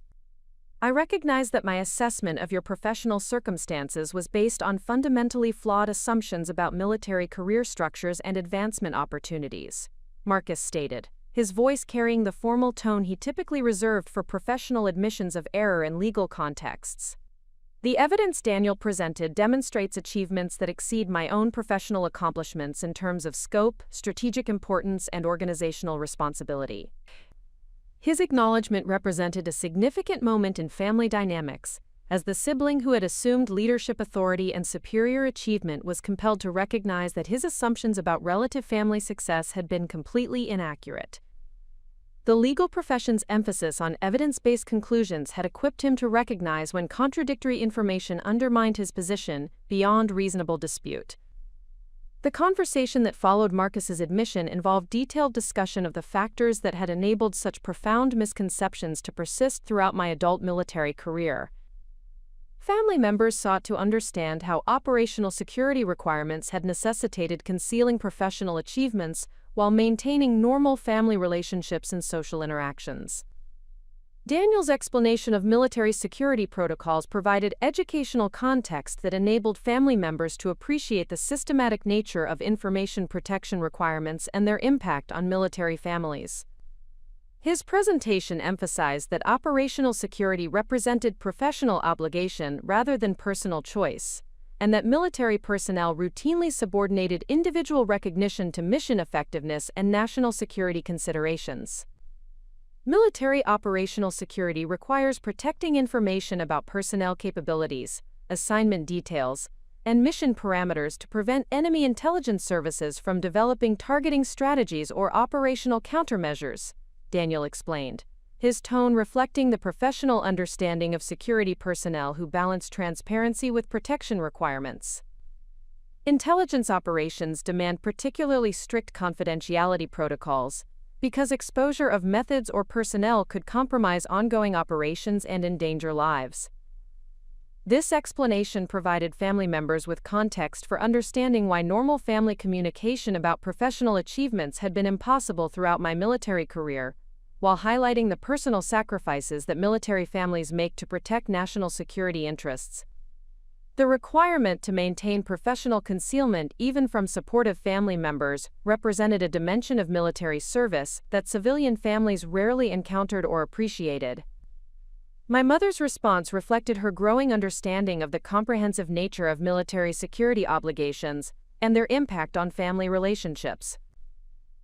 [SPEAKER 1] I recognize that my assessment of your professional circumstances was based on fundamentally flawed assumptions about military career structures and advancement opportunities, Marcus stated, his voice carrying the formal tone he typically reserved for professional admissions of error in legal contexts. The evidence Daniel presented demonstrates achievements that exceed my own professional accomplishments in terms of scope, strategic importance, and organizational responsibility. His acknowledgement represented a significant moment in family dynamics, as the sibling who had assumed leadership authority and superior achievement was compelled to recognize that his assumptions about relative family success had been completely inaccurate. The legal profession's emphasis on evidence-based conclusions had equipped him to recognize when contradictory information undermined his position beyond reasonable dispute. The conversation that followed Marcus's admission involved detailed discussion of the factors that had enabled such profound misconceptions to persist throughout my adult military career. Family members sought to understand how operational security requirements had necessitated concealing professional achievements while maintaining normal family relationships and social interactions. Daniel's explanation of military security protocols provided educational context that enabled family members to appreciate the systematic nature of information protection requirements and their impact on military families. His presentation emphasized that operational security represented professional obligation rather than personal choice, and that military personnel routinely subordinated individual recognition to mission effectiveness and national security considerations. Military operational security requires protecting information about personnel capabilities, assignment details, and mission parameters to prevent enemy intelligence services from developing targeting strategies or operational countermeasures, Daniel explained, his tone reflecting the professional understanding of security personnel who balance transparency with protection requirements. Intelligence operations demand particularly strict confidentiality protocols, because exposure of methods or personnel could compromise ongoing operations and endanger lives. This explanation provided family members with context for understanding why normal family communication about professional achievements had been impossible throughout my military career, while highlighting the personal sacrifices that military families make to protect national security interests. The requirement to maintain professional concealment even from supportive family members represented a dimension of military service that civilian families rarely encountered or appreciated. My mother's response reflected her growing understanding of the comprehensive nature of military security obligations and their impact on family relationships.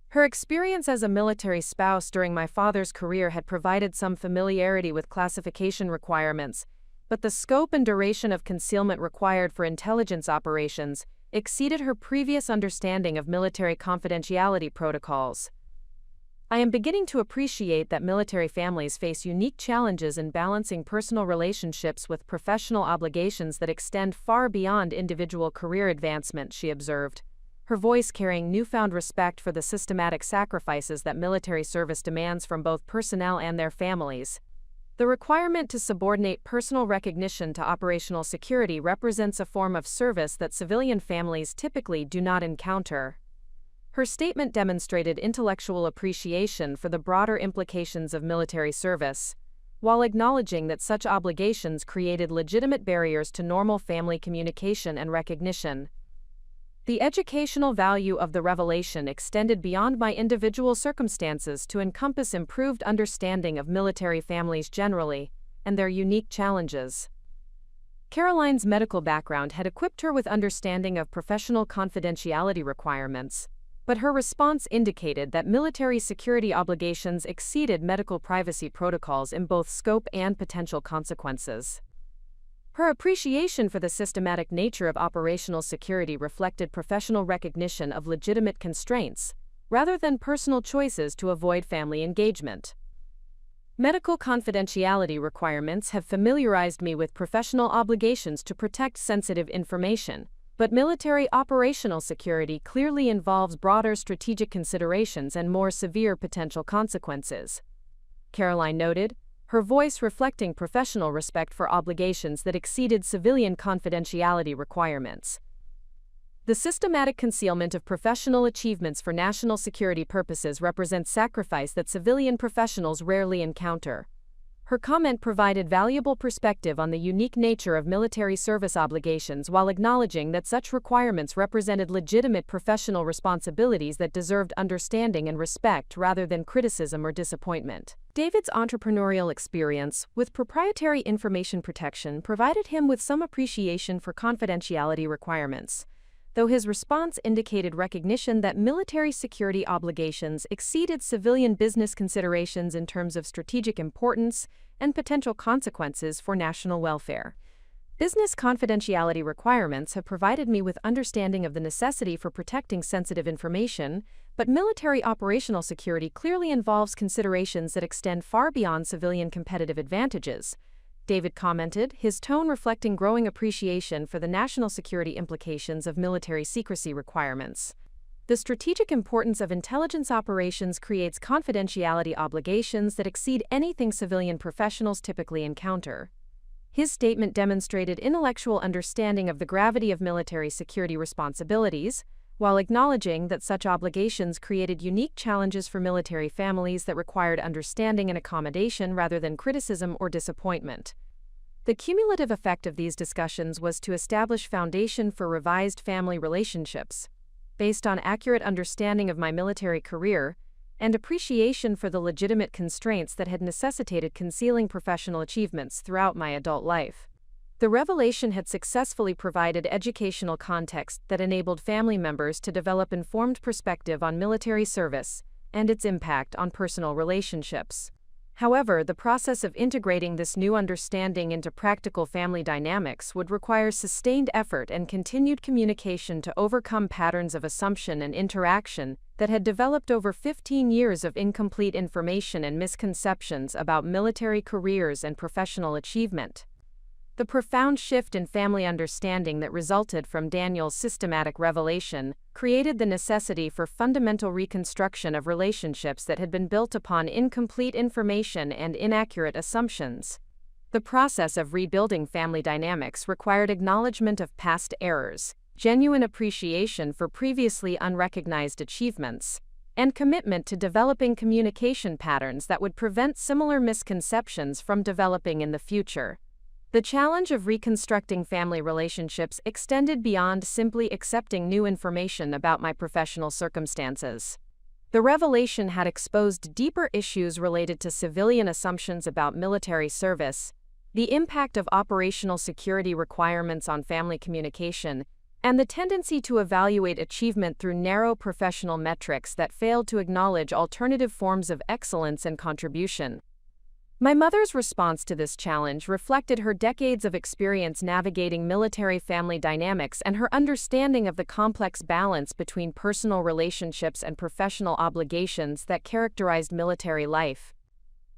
[SPEAKER 1] Her experience as a military spouse during my father's career had provided some familiarity with classification requirements, but the scope and duration of concealment required for intelligence operations exceeded her previous understanding of military confidentiality protocols. I am beginning to appreciate that military families face unique challenges in balancing personal relationships with professional obligations that extend far beyond individual career advancement, she observed, her voice carrying newfound respect for the systematic sacrifices that military service demands from both personnel and their families. The requirement to subordinate personal recognition to operational security represents a form of service that civilian families typically do not encounter. Her statement demonstrated intellectual appreciation for the broader implications of military service, while acknowledging that such obligations created legitimate barriers to normal family communication and recognition. The educational value of the revelation extended beyond my individual circumstances to encompass improved understanding of military families generally, and their unique challenges. Caroline's medical background had equipped her with understanding of professional confidentiality requirements, but her response indicated that military security obligations exceeded medical privacy protocols in both scope and potential consequences. Her appreciation for the systematic nature of operational security reflected professional recognition of legitimate constraints, rather than personal choices to avoid family engagement. Medical confidentiality requirements have familiarized me with professional obligations to protect sensitive information, but military operational security clearly involves broader strategic considerations and more severe potential consequences, Caroline noted, her voice reflecting professional respect for obligations that exceeded civilian confidentiality requirements. The systematic concealment of professional achievements for national security purposes represents sacrifice that civilian professionals rarely encounter. Her comment provided valuable perspective on the unique nature of military service obligations while acknowledging that such requirements represented legitimate professional responsibilities that deserved understanding and respect rather than criticism or disappointment. David's entrepreneurial experience with proprietary information protection provided him with some appreciation for confidentiality requirements, though his response indicated recognition that military security obligations exceeded civilian business considerations in terms of strategic importance and potential consequences for national welfare. Business confidentiality requirements have provided me with understanding of the necessity for protecting sensitive information, but military operational security clearly involves considerations that extend far beyond civilian competitive advantages, David commented, his tone reflecting growing appreciation for the national security implications of military secrecy requirements. The strategic importance of intelligence operations creates confidentiality obligations that exceed anything civilian professionals typically encounter. His statement demonstrated intellectual understanding of the gravity of military security responsibilities, while acknowledging that such obligations created unique challenges for military families that required understanding and accommodation rather than criticism or disappointment. The cumulative effect of these discussions was to establish foundation for revised family relationships, based on accurate understanding of my military career and appreciation for the legitimate constraints that had necessitated concealing professional achievements throughout my adult life. The revelation had successfully provided educational context that enabled family members to develop informed perspective on military service and its impact on personal relationships. However, the process of integrating this new understanding into practical family dynamics would require sustained effort and continued communication to overcome patterns of assumption and interaction that had developed over 15 years of incomplete information and misconceptions about military careers and professional achievement. The profound shift in family understanding that resulted from Daniel's systematic revelation created the necessity for fundamental reconstruction of relationships that had been built upon incomplete information and inaccurate assumptions. The process of rebuilding family dynamics required acknowledgement of past errors, genuine appreciation for previously unrecognized achievements, and commitment to developing communication patterns that would prevent similar misconceptions from developing in the future. The challenge of reconstructing family relationships extended beyond simply accepting new information about my professional circumstances. The revelation had exposed deeper issues related to civilian assumptions about military service, the impact of operational security requirements on family communication, and the tendency to evaluate achievement through narrow professional metrics that failed to acknowledge alternative forms of excellence and contribution. My mother's response to this challenge reflected her decades of experience navigating military family dynamics and her understanding of the complex balance between personal relationships and professional obligations that characterized military life.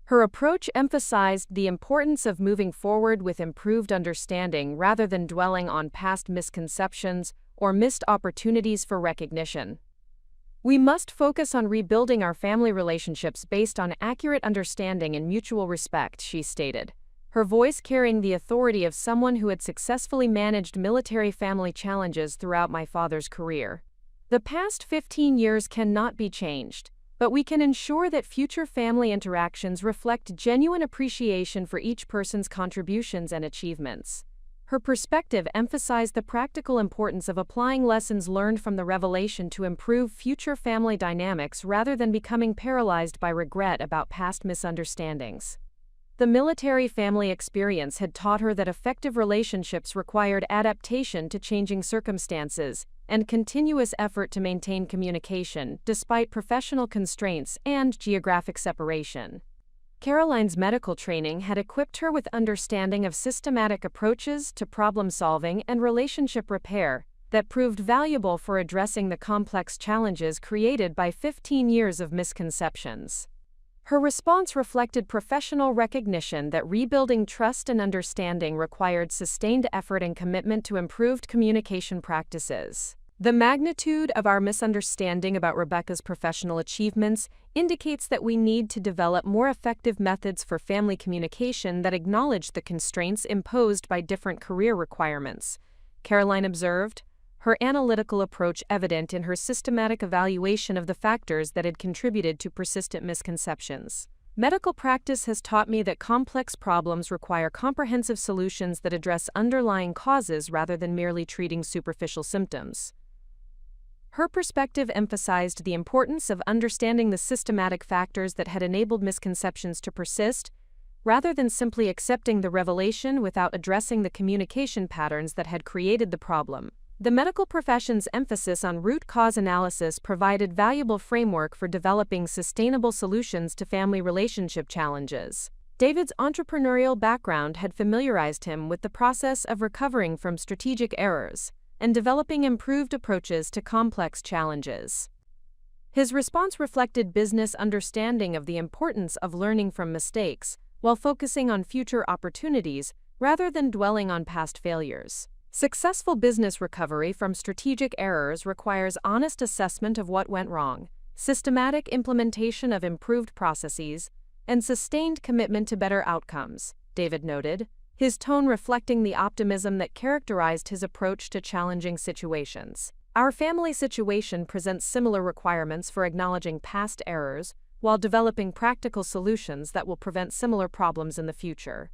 [SPEAKER 1] Her approach emphasized the importance of moving forward with improved understanding rather than dwelling on past misconceptions or missed opportunities for recognition. We must focus on rebuilding our family relationships based on accurate understanding and mutual respect, she stated, her voice carrying the authority of someone who had successfully managed military family challenges throughout my father's career. The past 15 years cannot be changed, but we can ensure that future family interactions reflect genuine appreciation for each person's contributions and achievements. Her perspective emphasized the practical importance of applying lessons learned from the revelation to improve future family dynamics rather than becoming paralyzed by regret about past misunderstandings. The military family experience had taught her that effective relationships required adaptation to changing circumstances and continuous effort to maintain communication, despite professional constraints and geographic separation. Caroline's medical training had equipped her with understanding of systematic approaches to problem-solving and relationship repair that proved valuable for addressing the complex challenges created by 15 years of misconceptions. Her response reflected professional recognition that rebuilding trust and understanding required sustained effort and commitment to improved communication practices. The magnitude of our misunderstanding about Rebecca's professional achievements indicates that we need to develop more effective methods for family communication that acknowledge the constraints imposed by different career requirements, Caroline observed, her analytical approach evident in her systematic evaluation of the factors that had contributed to persistent misconceptions. Medical practice has taught me that complex problems require comprehensive solutions that address underlying causes rather than merely treating superficial symptoms. Her perspective emphasized the importance of understanding the systematic factors that had enabled misconceptions to persist, rather than simply accepting the revelation without addressing the communication patterns that had created the problem. The medical profession's emphasis on root cause analysis provided valuable framework for developing sustainable solutions to family relationship challenges. David's entrepreneurial background had familiarized him with the process of recovering from strategic errors and developing improved approaches to complex challenges. His response reflected business understanding of the importance of learning from mistakes while focusing on future opportunities rather than dwelling on past failures. Successful business recovery from strategic errors requires honest assessment of what went wrong, systematic implementation of improved processes, and sustained commitment to better outcomes, David noted, his tone reflecting the optimism that characterized his approach to challenging situations. Our family situation presents similar requirements for acknowledging past errors while developing practical solutions that will prevent similar problems in the future.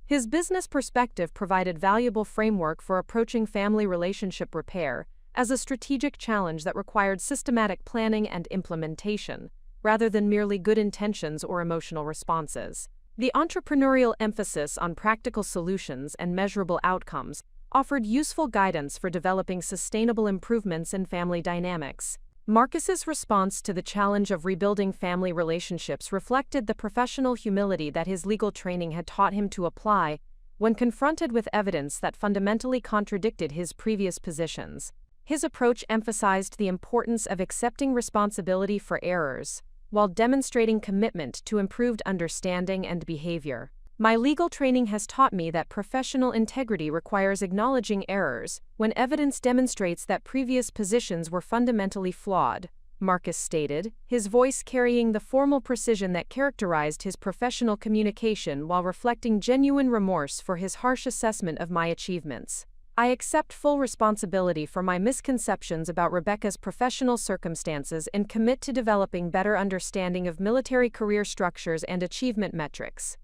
[SPEAKER 1] His business perspective provided valuable framework for approaching family relationship repair as a strategic challenge that required systematic planning and implementation, rather than merely good intentions or emotional responses. The entrepreneurial emphasis on practical solutions and measurable outcomes offered useful guidance for developing sustainable improvements in family dynamics. Marcus's response to the challenge of rebuilding family relationships reflected the professional humility that his legal training had taught him to apply when confronted with evidence that fundamentally contradicted his previous positions. His approach emphasized the importance of accepting responsibility for errors, while demonstrating commitment to improved understanding and behavior. My legal training has taught me that professional integrity requires acknowledging errors when evidence demonstrates that previous positions were fundamentally flawed, Marcus stated, his voice carrying the formal precision that characterized his professional communication while reflecting genuine remorse for his harsh assessment of my achievements. I accept full responsibility for my misconceptions about Rebecca's professional circumstances and commit to developing better understanding of military career structures and achievement metrics.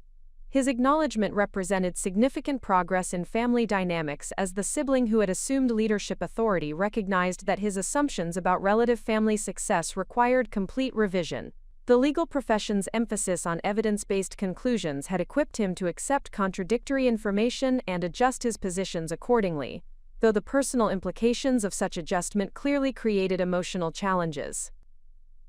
[SPEAKER 1] His acknowledgement represented significant progress in family dynamics as the sibling who had assumed leadership authority recognized that his assumptions about relative family success required complete revision. The legal profession's emphasis on evidence-based conclusions had equipped him to accept contradictory information and adjust his positions accordingly, though the personal implications of such adjustment clearly created emotional challenges.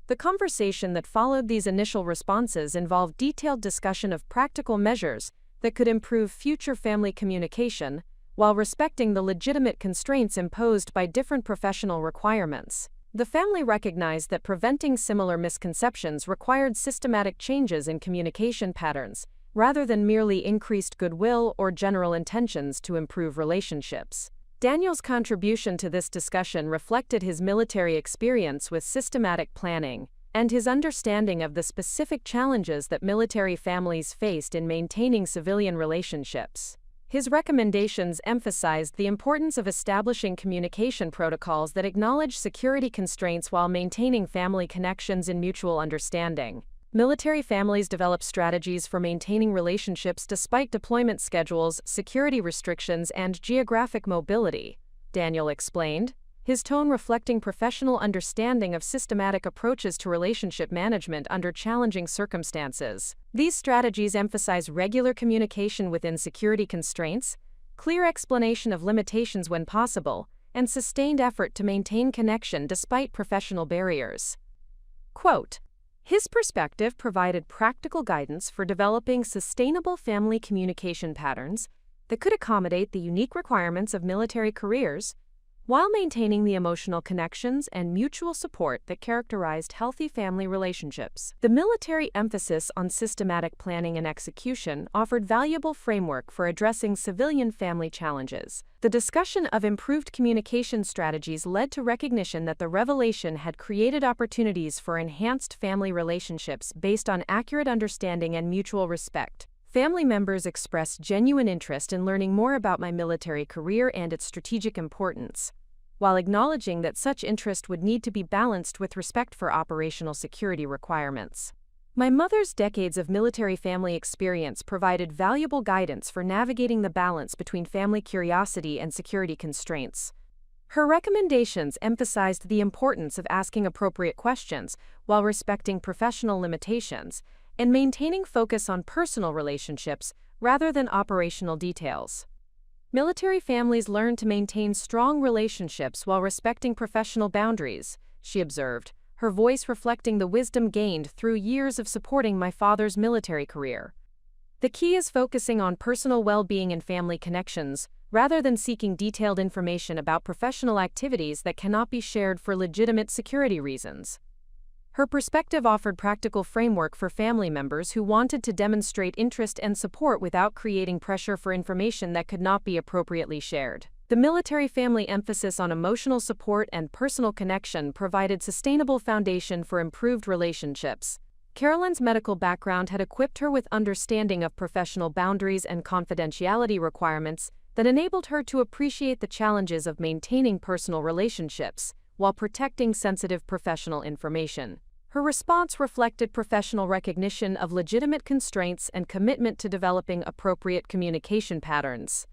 [SPEAKER 1] The conversation that followed these initial responses involved detailed discussion of practical measures that could improve future family communication, while respecting the legitimate constraints imposed by different professional requirements. The family recognized that preventing similar misconceptions required systematic changes in communication patterns, rather than merely increased goodwill or general intentions to improve relationships. Daniel's contribution to this discussion reflected his military experience with systematic planning and his understanding of the specific challenges that military families faced in maintaining civilian relationships. His recommendations emphasized the importance of establishing communication protocols that acknowledge security constraints while maintaining family connections and mutual understanding. Military families develop strategies for maintaining relationships despite deployment schedules, security restrictions, and geographic mobility, Daniel explained, his tone reflecting professional understanding of systematic approaches to relationship management under challenging circumstances. These strategies emphasize regular communication within security constraints, clear explanation of limitations when possible, and sustained effort to maintain connection despite professional barriers. Quote, his perspective provided practical guidance for developing sustainable family communication patterns that could accommodate the unique requirements of military careers while maintaining the emotional connections and mutual support that characterized healthy family relationships. The military emphasis on systematic planning and execution offered valuable framework for addressing civilian family challenges. The discussion of improved communication strategies led to recognition that the revelation had created opportunities for enhanced family relationships based on accurate understanding and mutual respect. Family members expressed genuine interest in learning more about my military career and its strategic importance, while acknowledging that such interest would need to be balanced with respect for operational security requirements. My mother's decades of military family experience provided valuable guidance for navigating the balance between family curiosity and security constraints. Her recommendations emphasized the importance of asking appropriate questions while respecting professional limitations and maintaining focus on personal relationships rather than operational details. Military families learn to maintain strong relationships while respecting professional boundaries, she observed, her voice reflecting the wisdom gained through years of supporting my father's military career. The key is focusing on personal well-being and family connections, rather than seeking detailed information about professional activities that cannot be shared for legitimate security reasons. Her perspective offered practical framework for family members who wanted to demonstrate interest and support without creating pressure for information that could not be appropriately shared. The military family emphasis on emotional support and personal connection provided sustainable foundation for improved relationships. Carolyn's medical background had equipped her with understanding of professional boundaries and confidentiality requirements that enabled her to appreciate the challenges of maintaining personal relationships while protecting sensitive professional information. Her response reflected professional recognition of legitimate constraints and commitment to developing appropriate communication patterns.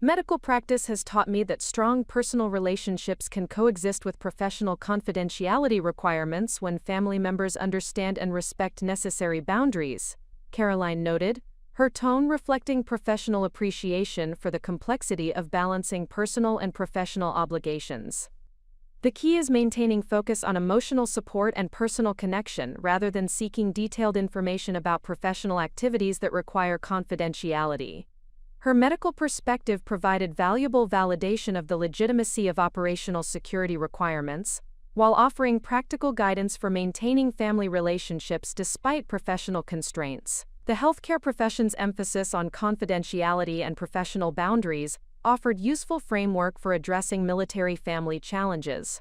[SPEAKER 1] Medical practice has taught me that strong personal relationships can coexist with professional confidentiality requirements when family members understand and respect necessary boundaries, Caroline noted, her tone reflecting professional appreciation for the complexity of balancing personal and professional obligations. The key is maintaining focus on emotional support and personal connection rather than seeking detailed information about professional activities that require confidentiality. Her medical perspective provided valuable validation of the legitimacy of operational security requirements, while offering practical guidance for maintaining family relationships despite professional constraints. The healthcare profession's emphasis on confidentiality and professional boundaries offered useful framework for addressing military family challenges.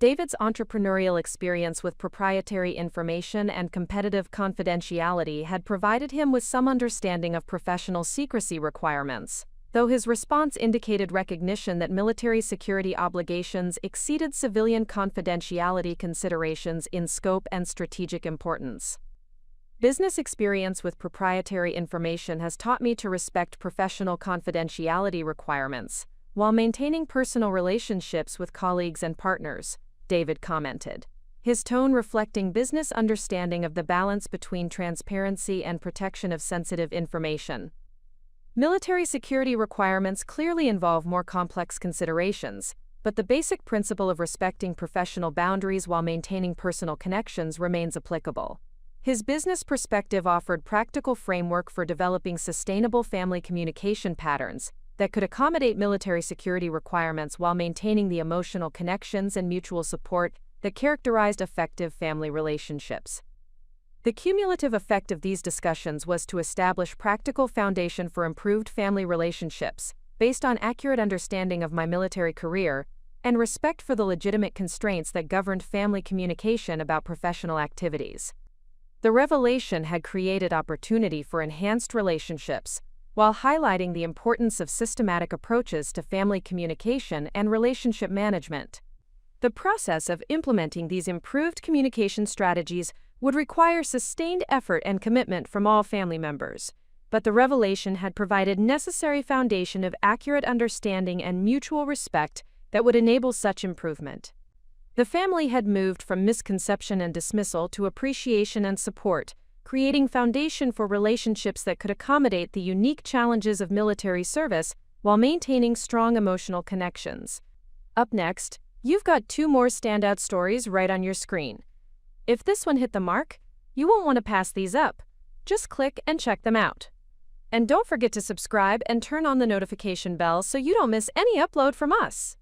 [SPEAKER 1] David's entrepreneurial experience with proprietary information and competitive confidentiality had provided him with some understanding of professional secrecy requirements, though his response indicated recognition that military security obligations exceeded civilian confidentiality considerations in scope and strategic importance. Business experience with proprietary information has taught me to respect professional confidentiality requirements, while maintaining personal relationships with colleagues and partners, David commented, his tone reflecting business understanding of the balance between transparency and protection of sensitive information. Military security requirements clearly involve more complex considerations, but the basic principle of respecting professional boundaries while maintaining personal connections remains applicable. His business perspective offered practical framework for developing sustainable family communication patterns that could accommodate military security requirements while maintaining the emotional connections and mutual support that characterized effective family relationships. The cumulative effect of these discussions was to establish practical foundation for improved family relationships, based on accurate understanding of my military career and respect for the legitimate constraints that governed family communication about professional activities. The revelation had created opportunity for enhanced relationships, while highlighting the importance of systematic approaches to family communication and relationship management. The process of implementing these improved communication strategies would require sustained effort and commitment from all family members, but the revelation had provided necessary foundation of accurate understanding and mutual respect that would enable such improvement. The family had moved from misconception and dismissal to appreciation and support, creating foundation for relationships that could accommodate the unique challenges of military service while maintaining strong emotional connections. Up next, you've got 2 more standout stories right on your screen. If this one hit the mark, you won't want to pass these up. Just click and check them out. And don't forget to subscribe and turn on the notification bell so you don't miss any upload from us.